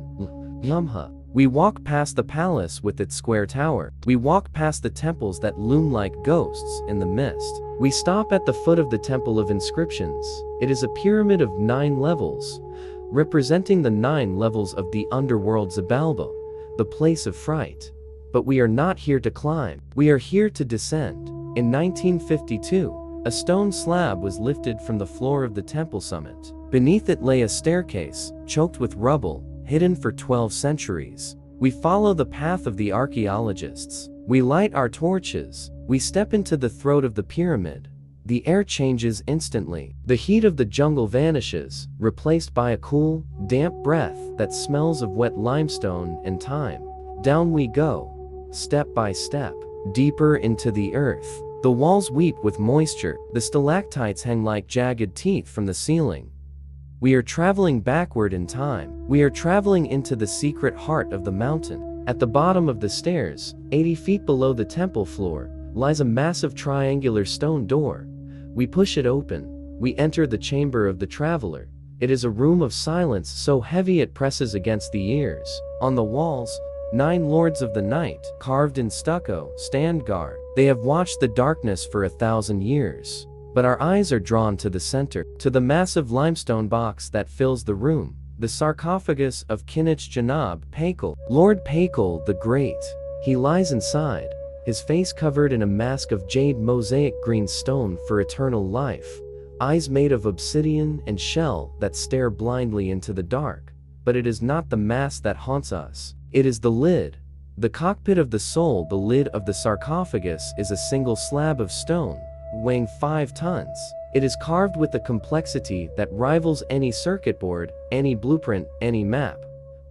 Lumha. We walk past the palace with its square tower. We walk past the temples that loom like ghosts in the mist. We stop at the foot of the Temple of Inscriptions. It is a pyramid of 9 levels, representing the 9 levels of the underworld Zabalba, the place of fright. But we are not here to climb. We are here to descend. In 1952, a stone slab was lifted from the floor of the temple summit. Beneath it lay a staircase, choked with rubble, hidden for 12 centuries. We follow the path of the archaeologists. We light our torches. We step into the throat of the pyramid. The air changes instantly. The heat of the jungle vanishes, replaced by a cool, damp breath that smells of wet limestone and thyme. Down we go, step by step, deeper into the earth. The walls weep with moisture. The stalactites hang like jagged teeth from the ceiling. We are traveling backward in time. We are traveling into the secret heart of the mountain. At the bottom of the stairs, 80 feet below the temple floor, lies a massive triangular stone door. We push it open. We enter the chamber of the traveler. It is a room of silence so heavy it presses against the ears. On the walls, 9 lords of the night, carved in stucco, stand guard. They have watched the darkness for 1,000 years. But our eyes are drawn to the center, to the massive limestone box that fills the room, the sarcophagus of Kinich Janab Pacal, Lord Pacal the Great. He lies inside, his face covered in a mask of jade mosaic green stone for eternal life, eyes made of obsidian and shell that stare blindly into the dark. But it is not the mask that haunts us. It is the lid. The cockpit of the soul. The lid of the sarcophagus is a single slab of stone, weighing 5 tons. It is carved with a complexity that rivals any circuit board, any blueprint, any map.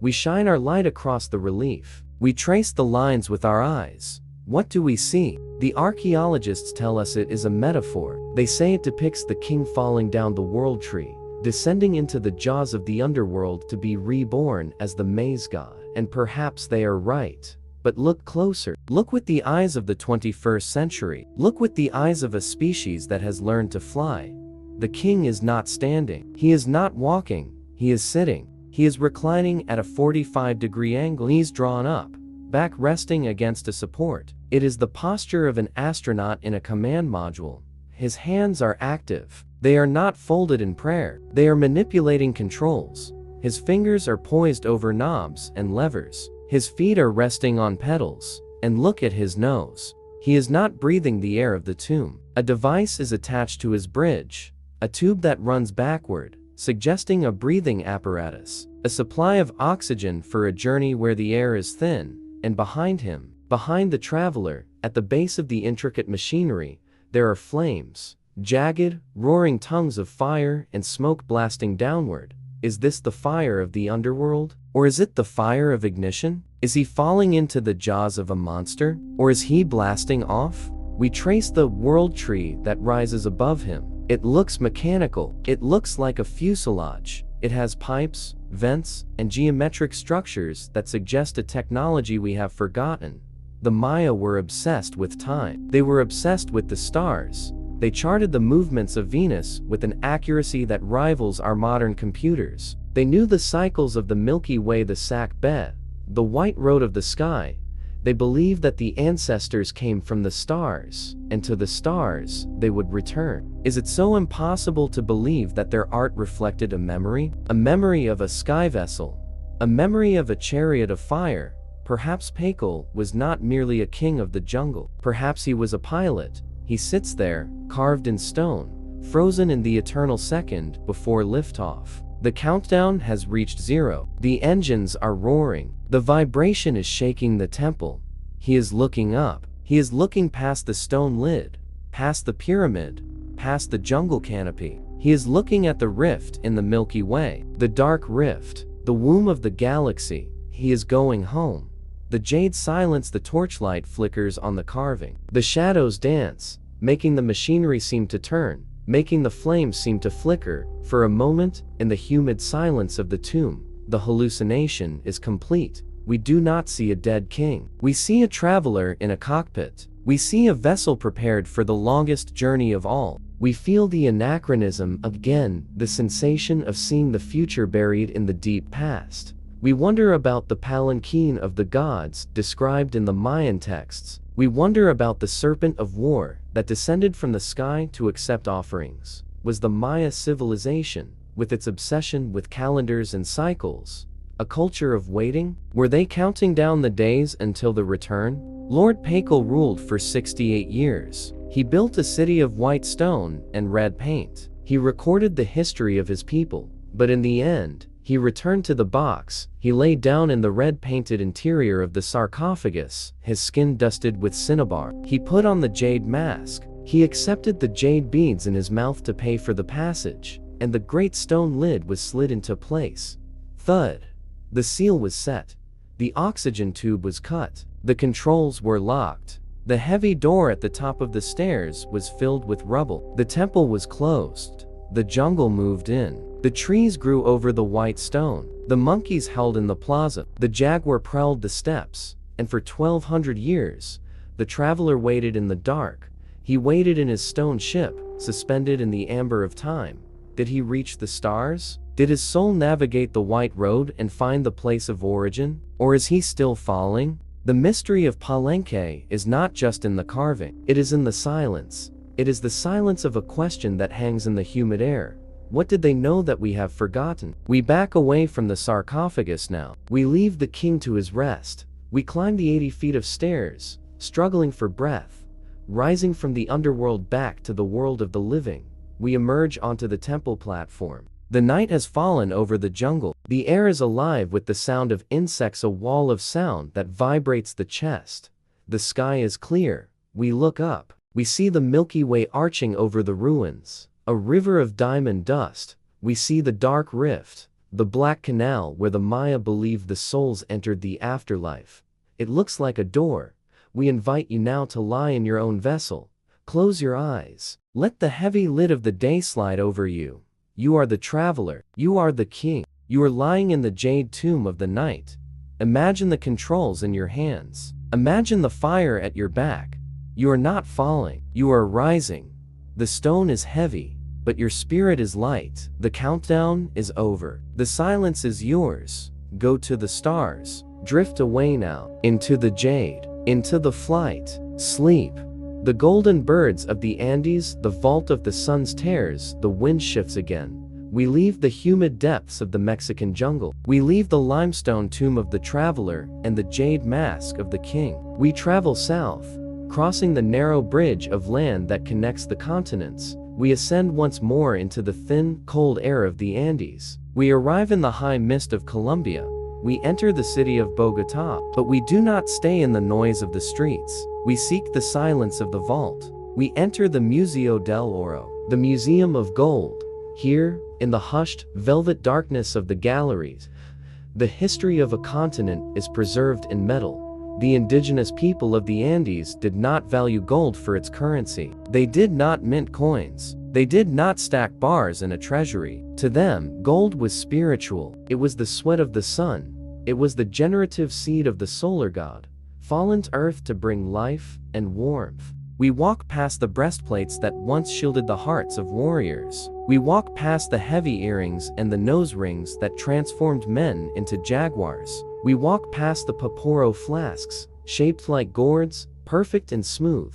We shine our light across the relief. We trace the lines with our eyes. What do we see? The archaeologists tell us it is a metaphor. They say it depicts the king falling down the world tree, descending into the jaws of the underworld to be reborn as the maze god. And perhaps they are right. But look closer. Look with the eyes of the 21st century. Look with the eyes of a species that has learned to fly. The king is not standing. He is not walking. He is sitting. He is reclining at a 45-degree angle. Knees drawn up, back resting against a support. It is the posture of an astronaut in a command module. His hands are active. They are not folded in prayer. They are manipulating controls. His fingers are poised over knobs and levers. His feet are resting on pedals. And look at his nose. He is not breathing the air of the tomb. A device is attached to his bridge, a tube that runs backward, suggesting a breathing apparatus, a supply of oxygen for a journey where the air is thin. And behind him, behind the traveler, at the base of the intricate machinery, there are flames, jagged, roaring tongues of fire and smoke blasting downward. Is this the fire of the underworld? Or is it the fire of ignition? Is he falling into the jaws of a monster? Or is he blasting off? We trace the world tree that rises above him. It looks mechanical. It looks like a fuselage. It has pipes, vents, and geometric structures that suggest a technology we have forgotten. The Maya were obsessed with time. They were obsessed with the stars. They charted the movements of Venus with an accuracy that rivals our modern computers. They knew the cycles of the Milky Way, the Sac-Bet, the white road of the sky. They believed that the ancestors came from the stars, and to the stars they would return. Is it so impossible to believe that their art reflected a memory of a sky vessel, a memory of a chariot of fire? Perhaps Pacal was not merely a king of the jungle. Perhaps he was a pilot. He sits there, carved in stone, frozen in the eternal second before liftoff. The countdown has reached 0. The engines are roaring. The vibration is shaking the temple. He is looking up. He is looking past the stone lid, past the pyramid, past the jungle canopy. He is looking at the rift in the Milky Way, the dark rift, the womb of the galaxy. He is going home. The jade silence, the torchlight flickers on the carving. The shadows dance, making the machinery seem to turn, making the flames seem to flicker. For a moment, in the humid silence of the tomb, the hallucination is complete. We do not see a dead king. We see a traveler in a cockpit. We see a vessel prepared for the longest journey of all. We feel the anachronism again, the sensation of seeing the future buried in the deep past. We wonder about the palanquin of the gods described in the Mayan texts. We wonder about the serpent of war that descended from the sky to accept offerings. Was the Maya civilization, with its obsession with calendars and cycles, a culture of waiting? Were they counting down the days until the return? Lord Pacal ruled for 68 years. He built a city of white stone and red paint. He recorded the history of his people. But in the end, He returned to the box. He lay down in the red-painted interior of the sarcophagus, his skin dusted with cinnabar. He put on the jade mask. He accepted the jade beads in his mouth to pay for the passage, and the great stone lid was slid into place. Thud. The seal was set. The oxygen tube was cut. The controls were locked. The heavy door at the top of the stairs was filled with rubble. The temple was closed. The jungle moved in. The trees grew over the white stone. The monkeys howled in the plaza. The jaguar prowled the steps. And for 1200 years, the traveler waited in the dark. He waited in his stone ship, suspended in the amber of time. Did he reach the stars? Did his soul navigate the white road and find the place of origin? Or is he still falling? The mystery of Palenque is not just in the carving. It is in the silence. It is the silence of a question that hangs in the humid air. What did they know that we have forgotten? We back away from the sarcophagus now. We leave the king to his rest. We climb the 80 feet of stairs, struggling for breath, rising from the underworld back to the world of the living. We emerge onto the temple platform. The night has fallen over the jungle. The air is alive with the sound of insects, a wall of sound that vibrates the chest. The sky is clear. We look up. We see the Milky Way arching over the ruins, a river of diamond dust. We see the dark rift, the black canal where the Maya believed the souls entered the afterlife. It looks like a door. We invite you now to lie in your own vessel. Close your eyes. Let the heavy lid of the day slide over you. You are the traveler. You are the king. You are lying in the jade tomb of the night. Imagine the controls in your hands. Imagine the fire at your back. You are not falling. You are rising. The stone is heavy, but your spirit is light. The countdown is over. The silence is yours. Go to the stars. Drift away now. Into the jade. Into the flight. Sleep. The golden birds of the Andes, the vault of the sun's tears, the wind shifts again. We leave the humid depths of the Mexican jungle. We leave the limestone tomb of the traveler and the jade mask of the king. We travel south, crossing the narrow bridge of land that connects the continents. We ascend once more into the thin, cold air of the Andes. We arrive in the high mist of Colombia. We enter the city of Bogota, but we do not stay in the noise of the streets. We seek the silence of the vault. We enter the Museo del Oro, the Museum of Gold. Here, in the hushed, velvet darkness of the galleries, the history of a continent is preserved in metal. The indigenous people of the Andes did not value gold for its currency. They did not mint coins. They did not stack bars in a treasury. To them, gold was spiritual. It was the sweat of the sun. It was the generative seed of the solar god, fallen to earth to bring life and warmth. We walk past the breastplates that once shielded the hearts of warriors. We walk past the heavy earrings and the nose rings that transformed men into jaguars. We walk past the Paporo flasks, shaped like gourds, perfect and smooth.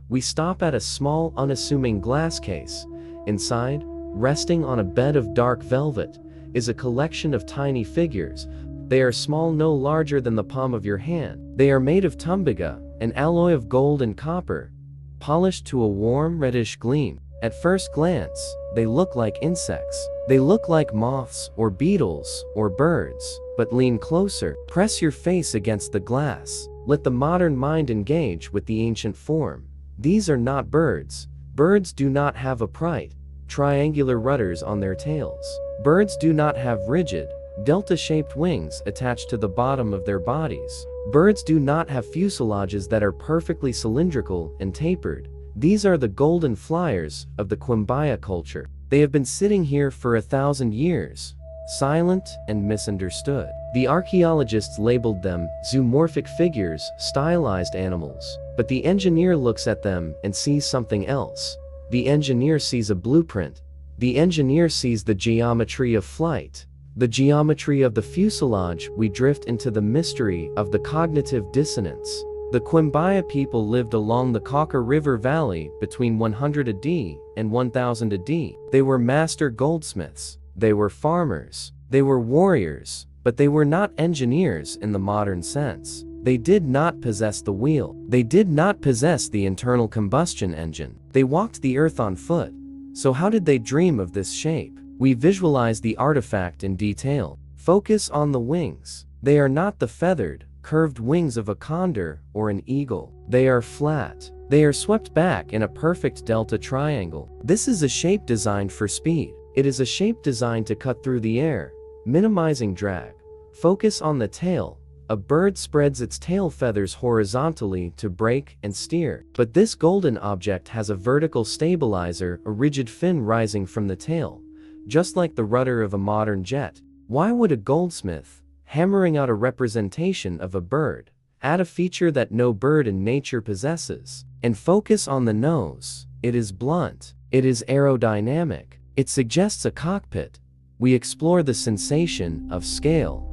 We stop at a small, unassuming glass case. Inside, resting on a bed of dark velvet, is a collection of tiny figures. They are small, no larger than the palm of your hand. They are made of tumbiga, an alloy of gold and copper, polished to a warm reddish gleam. At first glance, they look like insects. They look like moths or beetles or birds. But lean closer, press your face against the glass. Let the modern mind engage with the ancient form. These are not birds. Birds do not have upright, triangular rudders on their tails. Birds do not have rigid, delta-shaped wings attached to the bottom of their bodies. Birds do not have fuselages that are perfectly cylindrical and tapered. These are the golden flyers of the Quimbaya culture. They have been sitting here for 1,000 years, silent and misunderstood. The archaeologists labeled them zoomorphic figures, stylized animals. But the engineer looks at them and sees something else. The engineer sees a blueprint. The engineer sees the geometry of flight. The geometry of the fuselage. We drift into the mystery of the cognitive dissonance. The Quimbaya people lived along the Cauca River Valley between 100 AD and 1000 AD. They were master goldsmiths. They were farmers. They were warriors. But they were not engineers in the modern sense. They did not possess the wheel. They did not possess the internal combustion engine. They walked the earth on foot. So how did they dream of this shape? We visualize the artifact in detail. Focus on the wings. They are not the feathered, curved wings of a condor or an eagle. They are flat. They are swept back in a perfect delta triangle. This is a shape designed for speed. It is a shape designed to cut through the air, minimizing drag. Focus on the tail. A bird spreads its tail feathers horizontally to brake and steer. But this golden object has a vertical stabilizer, a rigid fin rising from the tail, just like the rudder of a modern jet. Why would a goldsmith, hammering out a representation of a bird, add a feature that no bird in nature possesses? And focus on the nose. It is blunt. It is aerodynamic. It suggests a cockpit. We explore the sensation of scale.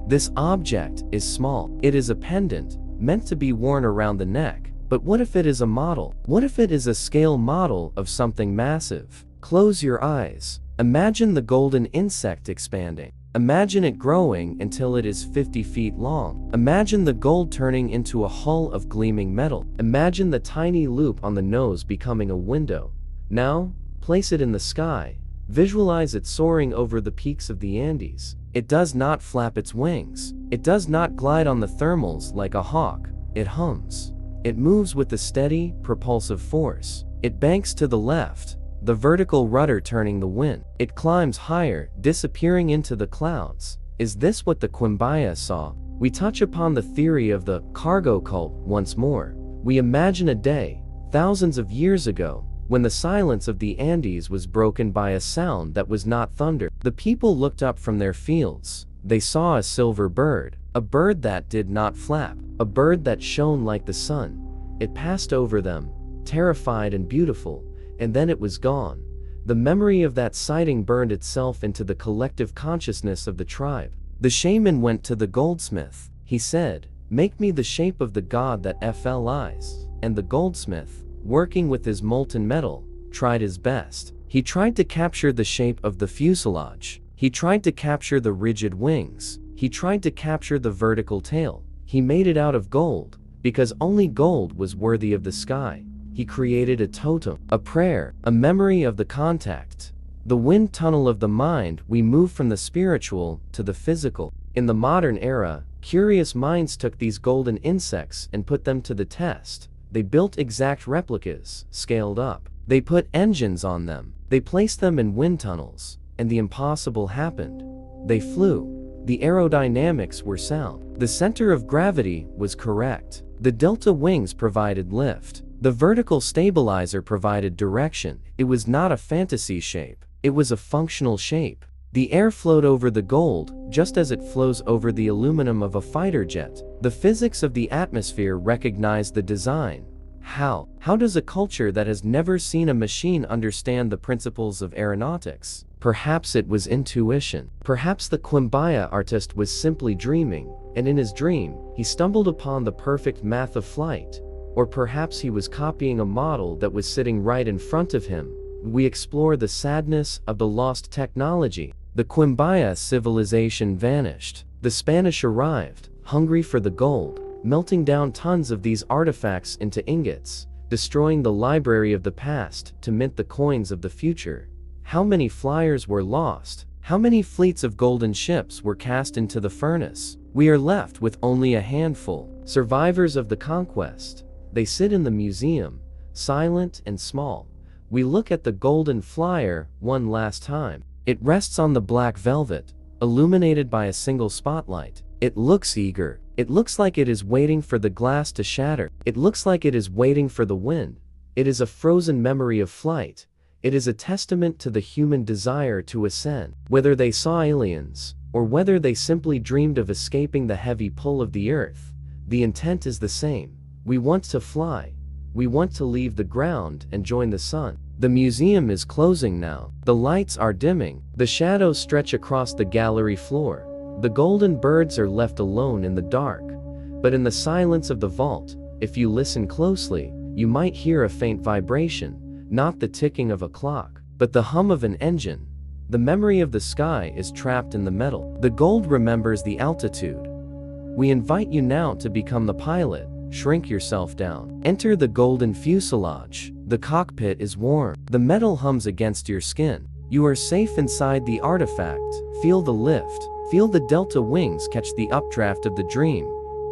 This object is small. It is a pendant, meant to be worn around the neck. But what if it is a model? What if it is a scale model of something massive? Close your eyes. Imagine the golden insect expanding. Imagine it growing until it is 50 feet long. Imagine the gold turning into a hull of gleaming metal. Imagine the tiny loop on the nose becoming a window. Now, place it in the sky. Visualize it soaring over the peaks of the Andes. It does not flap its wings. It does not glide on the thermals like a hawk. It hums. It moves with a steady, propulsive force. It banks to the left, the vertical rudder turning the wind. It climbs higher, disappearing into the clouds. Is this what the Quimbaya saw? We touch upon the theory of the cargo cult once more. We imagine a day, thousands of years ago, when the silence of the Andes was broken by a sound that was not thunder. The people looked up from their fields. They saw a silver bird, a bird that did not flap, a bird that shone like the sun. It passed over them, terrified and beautiful, and then it was gone. The memory of that sighting burned itself into the collective consciousness of the tribe. The shaman went to the goldsmith. He said, "Make me the shape of the god that flies." And the goldsmith, working with his molten metal, tried his best. He tried to capture the shape of the fuselage. He tried to capture the rigid wings. He tried to capture the vertical tail. He made it out of gold, because only gold was worthy of the sky. He created a totem, a prayer, a memory of the contact. The wind tunnel of the mind. We move from the spiritual to the physical. In the modern era, curious minds took these golden insects and put them to the test. They built exact replicas, scaled up. They put engines on them. They placed them in wind tunnels, and the impossible happened. They flew. The aerodynamics were sound. The center of gravity was correct. The delta wings provided lift. The vertical stabilizer provided direction. It was not a fantasy shape. It was a functional shape. The air flowed over the gold, just as it flows over the aluminum of a fighter jet. The physics of the atmosphere recognized the design. How? How does a culture that has never seen a machine understand the principles of aeronautics? Perhaps it was intuition. Perhaps the Quimbaya artist was simply dreaming, and in his dream, he stumbled upon the perfect math of flight. Or perhaps he was copying a model that was sitting right in front of him. We explore the sadness of the lost technology. The Quimbaya civilization vanished. The Spanish arrived, hungry for the gold, melting down tons of these artifacts into ingots, destroying the library of the past to mint the coins of the future. How many flyers were lost? How many fleets of golden ships were cast into the furnace? We are left with only a handful, survivors of the conquest. They sit in the museum, silent and small. We look at the golden flyer one last time. It rests on the black velvet, illuminated by a single spotlight. It looks eager. It looks like it is waiting for the glass to shatter. It looks like it is waiting for the wind. It is a frozen memory of flight. It is a testament to the human desire to ascend. Whether they saw aliens, or whether they simply dreamed of escaping the heavy pull of the earth, the intent is the same. We want to fly. We want to leave the ground and join the sun. The museum is closing now. The lights are dimming. The shadows stretch across the gallery floor. The golden birds are left alone in the dark. But in the silence of the vault, if you listen closely, you might hear a faint vibration, not the ticking of a clock, but the hum of an engine. The memory of the sky is trapped in the metal. The gold remembers the altitude. We invite you now to become the pilot. Shrink yourself down. Enter the golden fuselage. The cockpit is warm. The metal hums against your skin. You are safe inside the artifact. Feel the lift. Feel the delta wings catch the updraft of the dream.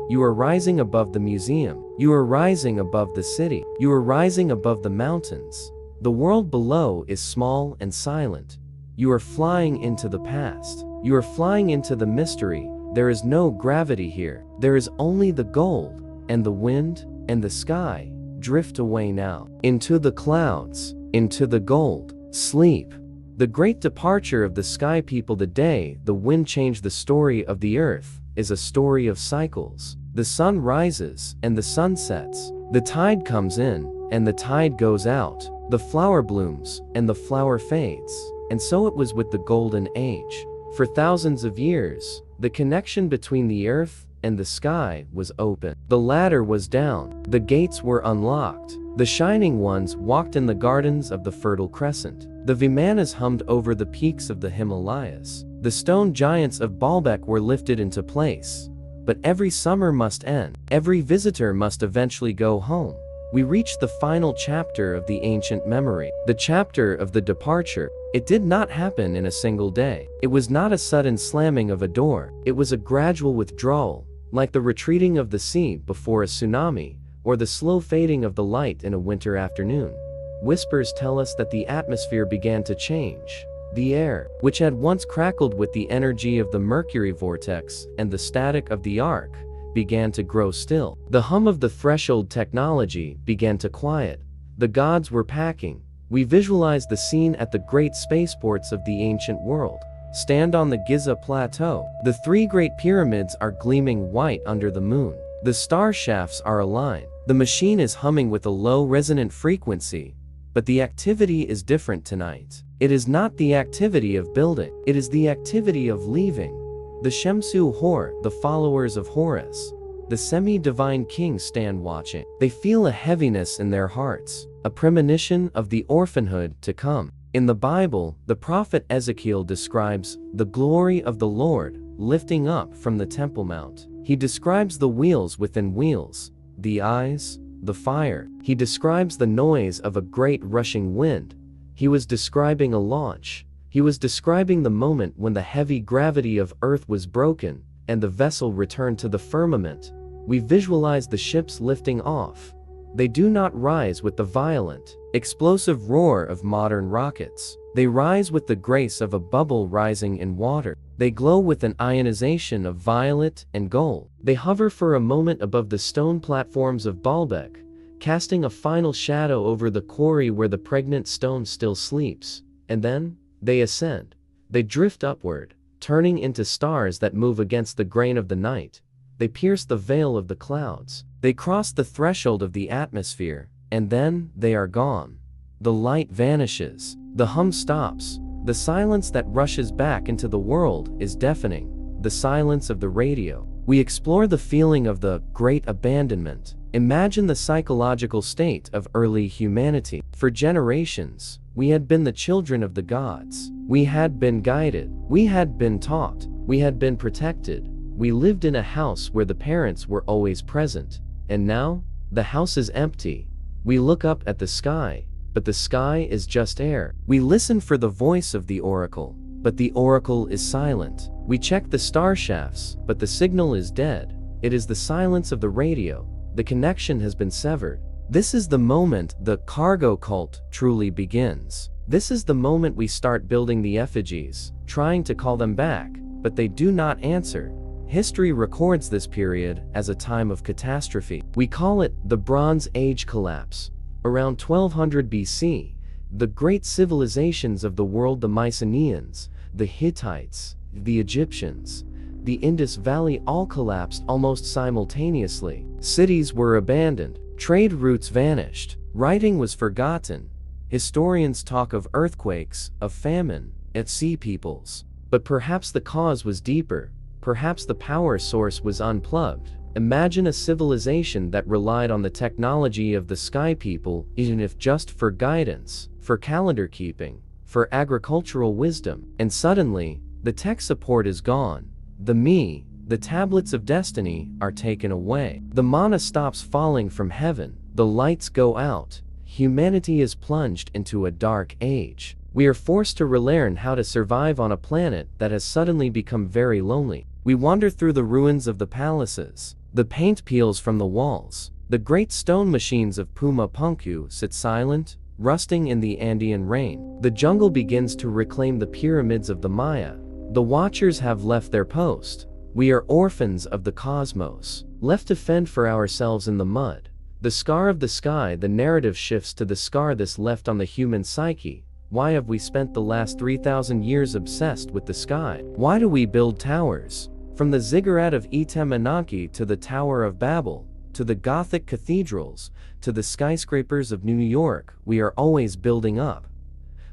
You are rising above the museum. You are rising above the city. You are rising above the mountains. The world below is small and silent. You are flying into the past. You are flying into the mystery. There is no gravity here. There is only the gold, and the wind, and the sky. Drift away now. Into the clouds. Into the gold. Sleep. The great departure of the sky people. The day the wind changed the story of the earth is a story of cycles. The sun rises and the sun sets. The tide comes in and the tide goes out. The flower blooms and the flower fades. And so it was with the golden age. For thousands of years, the connection between the earth and the sky was open. The ladder was down. The gates were unlocked. The shining ones walked in the gardens of the Fertile Crescent. The Vimanas hummed over the peaks of the Himalayas. The stone giants of Baalbek were lifted into place. But every summer must end. Every visitor must eventually go home. We reached the final chapter of the ancient memory. The chapter of the departure. It did not happen in a single day. It was not a sudden slamming of a door. It was a gradual withdrawal, like the retreating of the sea before a tsunami, or the slow fading of the light in a winter afternoon. Whispers tell us that the atmosphere began to change. The air, which had once crackled with the energy of the Mercury vortex and the static of the arc, began to grow still. The hum of the threshold technology began to quiet. The gods were packing. We visualized the scene at the great spaceports of the ancient world. Stand on the Giza plateau. The three great pyramids are gleaming white under the moon. The star shafts are aligned. The machine is humming with a low resonant frequency. But the activity is different tonight. It is not the activity of building. It is the activity of leaving. The Shemsu Hor, the followers of Horus, the semi-divine kings stand watching. They feel a heaviness in their hearts, a premonition of the orphanhood to come. In the Bible, the prophet Ezekiel describes the glory of the Lord lifting up from the Temple Mount. He describes the wheels within wheels, the eyes, the fire. He describes the noise of a great rushing wind. He was describing a launch. He was describing the moment when the heavy gravity of Earth was broken and the vessel returned to the firmament. We visualize the ships lifting off. They do not rise with the violent, explosive roar of modern rockets. They rise with the grace of a bubble rising in water. They glow with an ionization of violet and gold. They hover for a moment above the stone platforms of Baalbek, casting a final shadow over the quarry where the pregnant stone still sleeps. And then, they ascend. They drift upward, turning into stars that move against the grain of the night. They pierce the veil of the clouds. They cross the threshold of the atmosphere, and then they are gone. The light vanishes. The hum stops. The silence that rushes back into the world is deafening. The silence of the radio. We explore the feeling of the great abandonment. Imagine the psychological state of early humanity. For generations, we had been the children of the gods. We had been guided. We had been taught. We had been protected. We lived in a house where the parents were always present. And now, the house is empty. We look up at the sky, but the sky is just air. We listen for the voice of the oracle, but the oracle is silent. We check the star shafts, but the signal is dead. It is the silence of the radio. The connection has been severed. This is the moment the cargo cult truly begins. This is the moment we start building the effigies, trying to call them back, but they do not answer. History records this period as a time of catastrophe. We call it the Bronze Age collapse. Around 1200 BC, the great civilizations of the world, the Mycenaeans, the Hittites, the Egyptians, the Indus Valley, all collapsed almost simultaneously. Cities were abandoned. Trade routes vanished. Writing was forgotten. Historians talk of earthquakes, of famine, at sea peoples. But perhaps the cause was deeper. Perhaps the power source was unplugged. Imagine a civilization that relied on the technology of the sky people, even if just for guidance, for calendar keeping, for agricultural wisdom. And suddenly, the tech support is gone. The tablets of destiny, are taken away. The manna stops falling from heaven. The lights go out. humanity is plunged into a dark age. We are forced to relearn how to survive on a planet that has suddenly become very lonely. We wander through the ruins of the palaces. The paint peels from the walls. The great stone machines of Puma Punku sit silent, rusting in the Andean rain. The jungle begins to reclaim the pyramids of the Maya. The watchers have left their post. We are orphans of the cosmos, left to fend for ourselves in the mud. The scar of the sky, the narrative shifts to the scar this left on the human psyche. Why have we spent the last 3,000 years obsessed with the sky? Why do we build towers? From the ziggurat of Annunaki to the Tower of Babel, to the Gothic cathedrals, to the skyscrapers of New York, we are always building up.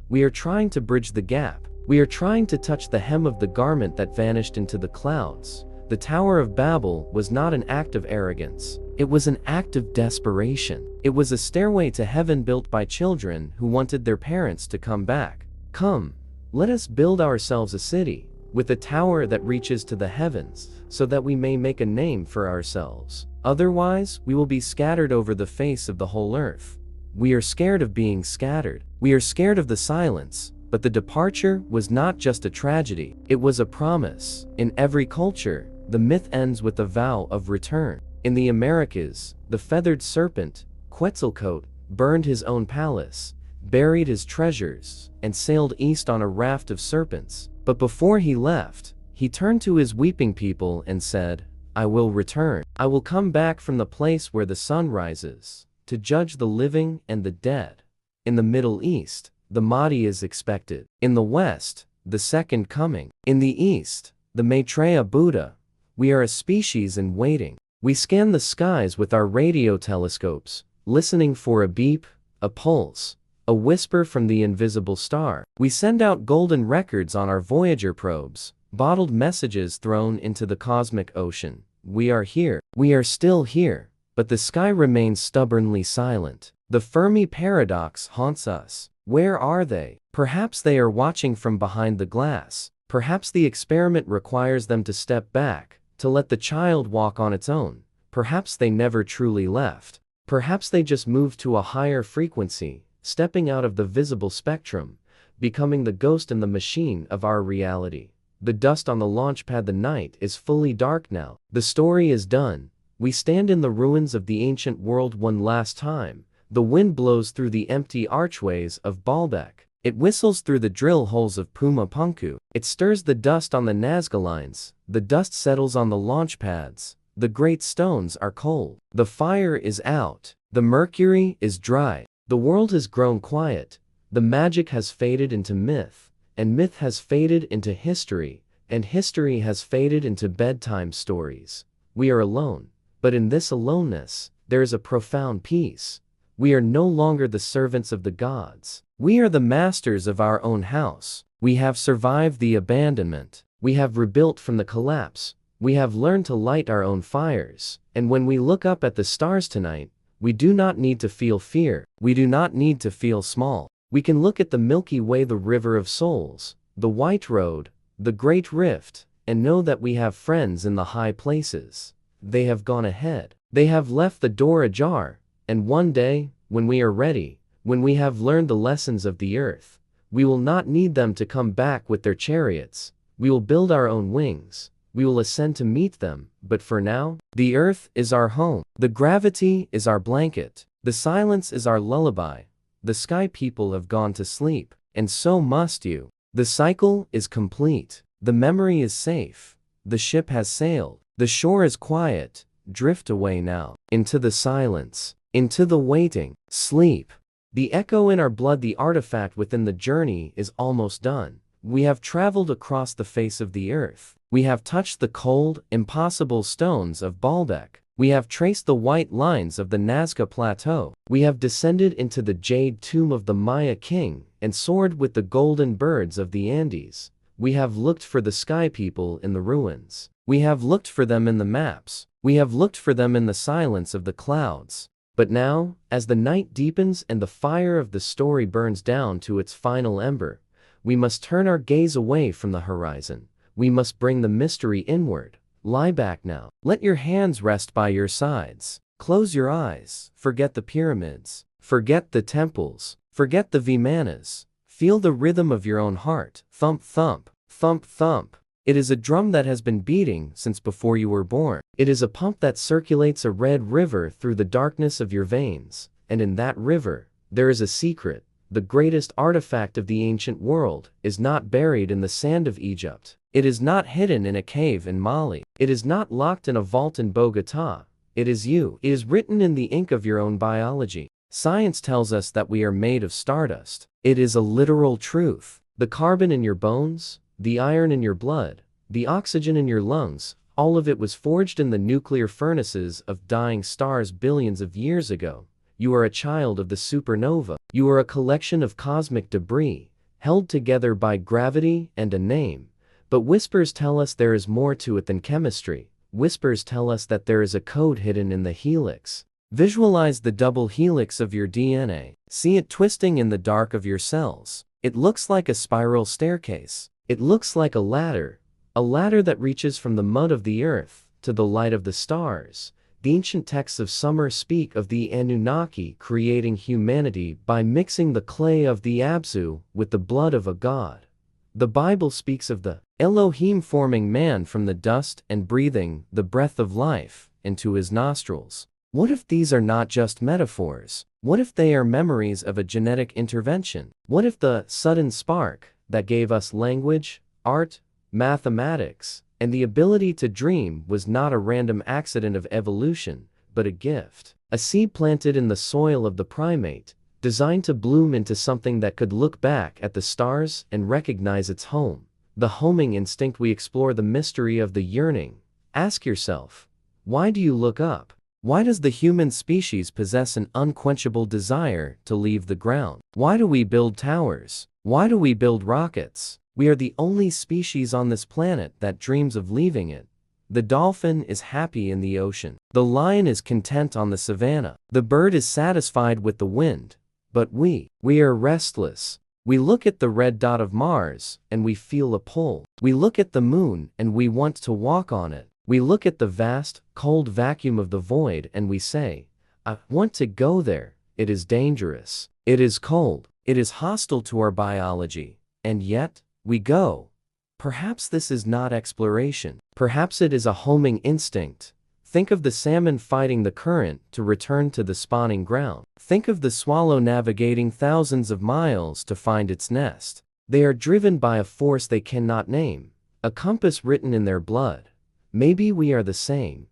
We are trying to bridge the gap. We are trying to touch the hem of the garment that vanished into the clouds. The Tower of Babel was not an act of arrogance. It was an act of desperation. It was a stairway to heaven built by children who wanted their parents to come back. Come, let us build ourselves a city, with a tower that reaches to the heavens, so that we may make a name for ourselves. Otherwise, we will be scattered over the face of the whole earth. We are scared of being scattered. We are scared of the silence. But the departure was not just a tragedy, it was a promise. In every culture, the myth ends with a vow of return. In the Americas, the feathered serpent, Quetzalcoatl, burned his own palace, buried his treasures, and sailed east on a raft of serpents. But before he left, he turned to his weeping people and said, "I will return. I will come back from the place where the sun rises, to judge the living and the dead." In the Middle East, the Mahdi is expected. In the West, the Second Coming. In the East, the Maitreya Buddha. We are a species in waiting. We scan the skies with our radio telescopes, listening for a beep, a pulse, a whisper from the invisible star. We send out golden records on our Voyager probes, bottled messages thrown into the cosmic ocean. We are here. We are still here. But the sky remains stubbornly silent. The Fermi paradox haunts us. Where are they? Perhaps they are watching from behind the glass. Perhaps the experiment requires them to step back, to let the child walk on its own. Perhaps they never truly left. Perhaps they just moved to a higher frequency, stepping out of the visible spectrum, becoming the ghost in the machine of our reality. The dust on the launch pad, the night is fully dark now. The story is done. We stand in the ruins of the ancient world one last time. The wind blows through the empty archways of Baalbek. It whistles through the drill holes of Puma Punku. It stirs the dust on the Nazca lines. The dust settles on the launch pads. The great stones are cold. The fire is out. The Mercury is dry. The world has grown quiet. The magic has faded into myth, and myth has faded into history, and history has faded into bedtime stories. We are alone, but in this aloneness, there is a profound peace. We are no longer the servants of the gods. We are the masters of our own house. We have survived the abandonment. We have rebuilt from the collapse. We have learned to light our own fires. And when we look up at the stars tonight, we do not need to feel fear. We do not need to feel small. We can look at the Milky Way, the river of souls, the white road, the great rift, and know that we have friends in the high places. They have gone ahead. They have left the door ajar. And one day, when we are ready, when we have learned the lessons of the earth, we will not need them to come back with their chariots. We will build our own wings. We will ascend to meet them. But for now, the earth is our home. The gravity is our blanket. The silence is our lullaby. The sky people have gone to sleep, and so must you. The cycle is complete. The memory is safe. The ship has sailed. The shore is quiet. Drift away now, into the silence, into the waiting. Sleep. The echo in our blood, the artifact within the journey is almost done. We have traveled across the face of the earth. We have touched the cold, impossible stones of Baalbek. We have traced the white lines of the Nazca Plateau. We have descended into the jade tomb of the Maya king and soared with the golden birds of the Andes. We have looked for the sky people in the ruins. We have looked for them in the maps. We have looked for them in the silence of the clouds. But now, as the night deepens and the fire of the story burns down to its final ember, we must turn our gaze away from the horizon. We must bring the mystery inward. Lie back now. Let your hands rest by your sides. Close your eyes. Forget the pyramids. Forget the temples. Forget the Vimanas. Feel the rhythm of your own heart. Thump, thump, thump, thump. It is a drum that has been beating since before you were born. It is a pump that circulates a red river through the darkness of your veins, and in that river, there is a secret. The greatest artifact of the ancient world is not buried in the sand of Egypt. It is not hidden in a cave in Mali. It is not locked in a vault in Bogota. It is you. It is written in the ink of your own biology. Science tells us that we are made of stardust. It is a literal truth. The carbon in your bones, the iron in your blood, the oxygen in your lungs, all of it was forged in the nuclear furnaces of dying stars billions of years ago. You are a child of the supernova. You are a collection of cosmic debris, held together by gravity and a name. But whispers tell us there is more to it than chemistry. Whispers tell us that there is a code hidden in the helix. Visualize the double helix of your DNA. See it twisting in the dark of your cells. It looks like a spiral staircase. It looks like a ladder that reaches from the mud of the earth to the light of the stars. The ancient texts of Sumer speak of the Annunaki creating humanity by mixing the clay of the Abzu with the blood of a god. The Bible speaks of the Elohim forming man from the dust and breathing the breath of life into his nostrils. What if these are not just metaphors? What if they are memories of a genetic intervention? What if the sudden spark that gave us language, art, mathematics, and the ability to dream was not a random accident of evolution, but a gift? A seed planted in the soil of the primate, designed to bloom into something that could look back at the stars and recognize its home. The homing instinct. We explore the mystery of the yearning. Ask yourself, why do you look up? Why does the human species possess an unquenchable desire to leave the ground? Why do we build towers? Why do we build rockets? We are the only species on this planet that dreams of leaving it. The dolphin is happy in the ocean. The lion is content on the savanna. The bird is satisfied with the wind. But we are restless. We look at the red dot of Mars and we feel a pull. We look at the moon and we want to walk on it. We look at the vast, cold vacuum of the void and we say, I want to go there. It is dangerous. It is cold. It is hostile to our biology. And yet, we go. Perhaps this is not exploration. Perhaps it is a homing instinct. Think of the salmon fighting the current to return to the spawning ground. Think of the swallow navigating thousands of miles to find its nest. They are driven by a force they cannot name, a compass written in their blood. Maybe we are the same.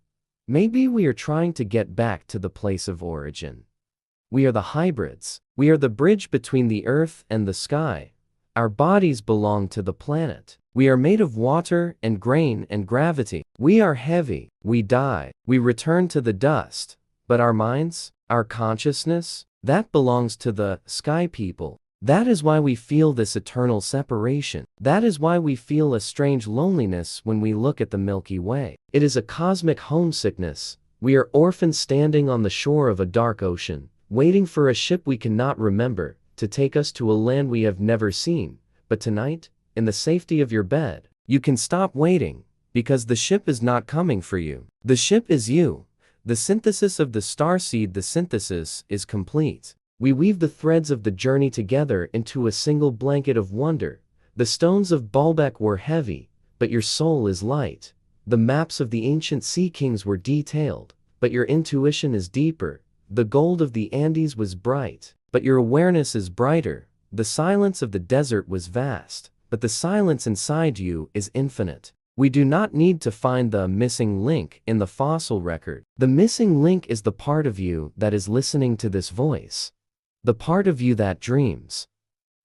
Maybe we are trying to get back to the place of origin. We are the hybrids. We are the bridge between the earth and the sky. Our bodies belong to the planet. We are made of water and grain and gravity. We are heavy. We die. We return to the dust. But our minds, our consciousness, that belongs to the sky people. That is why we feel this eternal separation. That is why we feel a strange loneliness when we look at the Milky Way. It is a cosmic homesickness. We are orphans standing on the shore of a dark ocean, waiting for a ship we cannot remember to take us to a land we have never seen. But tonight, in the safety of your bed, you can stop waiting, because the ship is not coming for you. The ship is you. The synthesis of the starseed. The synthesis is complete. We weave the threads of the journey together into a single blanket of wonder. The stones of Baalbek were heavy, but your soul is light. The maps of the ancient sea kings were detailed, but your intuition is deeper. The gold of the Andes was bright, but your awareness is brighter. The silence of the desert was vast, but the silence inside you is infinite. We do not need to find the missing link in the fossil record. The missing link is the part of you that is listening to this voice. The part of you that dreams.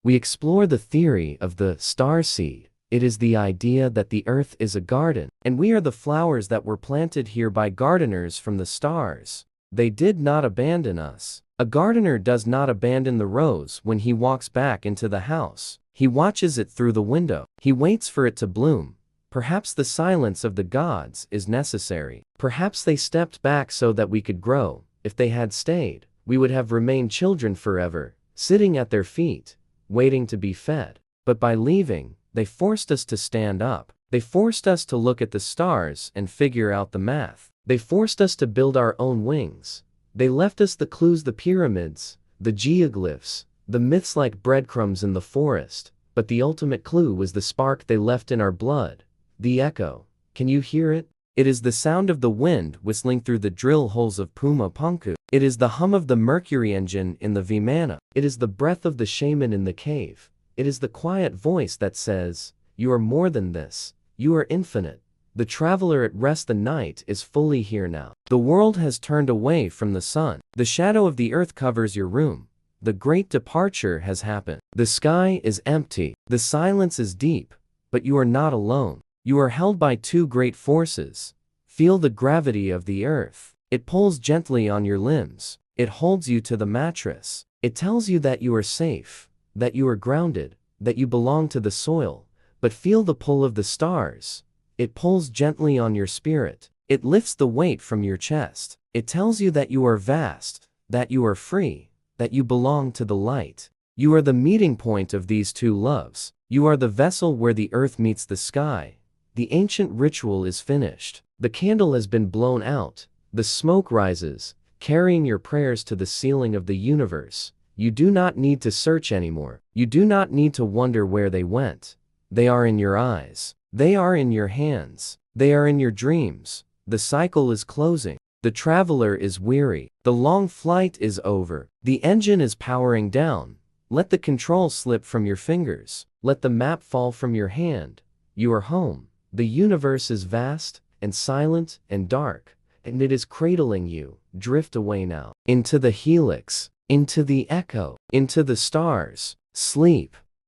We explore the theory of the starseed. It is the idea that the earth is a garden, and we are the flowers that were planted here by gardeners from the stars. They did not abandon us. A gardener does not abandon the rose when he walks back into the house. He watches it through the window. He waits for it to bloom. Perhaps the silence of the gods is necessary. Perhaps they stepped back so that we could grow. If they had stayed, we would have remained children forever, sitting at their feet, waiting to be fed. But by leaving, they forced us to stand up. They forced us to look at the stars and figure out the math. They forced us to build our own wings. They left us the clues, the pyramids, the geoglyphs, the myths like breadcrumbs in the forest, but the ultimate clue was the spark they left in our blood. The echo. Can you hear it? It is the sound of the wind whistling through the drill holes of Puma Punku. It is the hum of the Mercury engine in the Vimana. It is the breath of the shaman in the cave. It is the quiet voice that says, "You are more than this. You are infinite." The traveler at rest the night is fully here now. The world has turned away from the sun. The shadow of the earth covers your room. The great departure has happened. The sky is empty. The silence is deep. But you are not alone. You are held by two great forces. Feel the gravity of the earth. It pulls gently on your limbs. It holds you to the mattress. It tells you that you are safe, that you are grounded, that you belong to the soil. But feel the pull of the stars. It pulls gently on your spirit. It lifts the weight from your chest. It tells you that you are vast, that you are free, that you belong to the light. You are the meeting point of these two loves. You are the vessel where the earth meets the sky. The ancient ritual is finished. The candle has been blown out. The smoke rises, carrying your prayers to the ceiling of the universe. You do not need to search anymore. You do not need to wonder where they went. They are in your eyes. They are in your hands. They are in your dreams. The cycle is closing. The traveler is weary. The long flight is over. The engine is powering down. Let the control slip from your fingers. Let the map fall from your hand. You are home. The universe is vast and silent and dark, and it is cradling you. Drift away now. Into the helix. Into the echo. Into the stars. Sleep.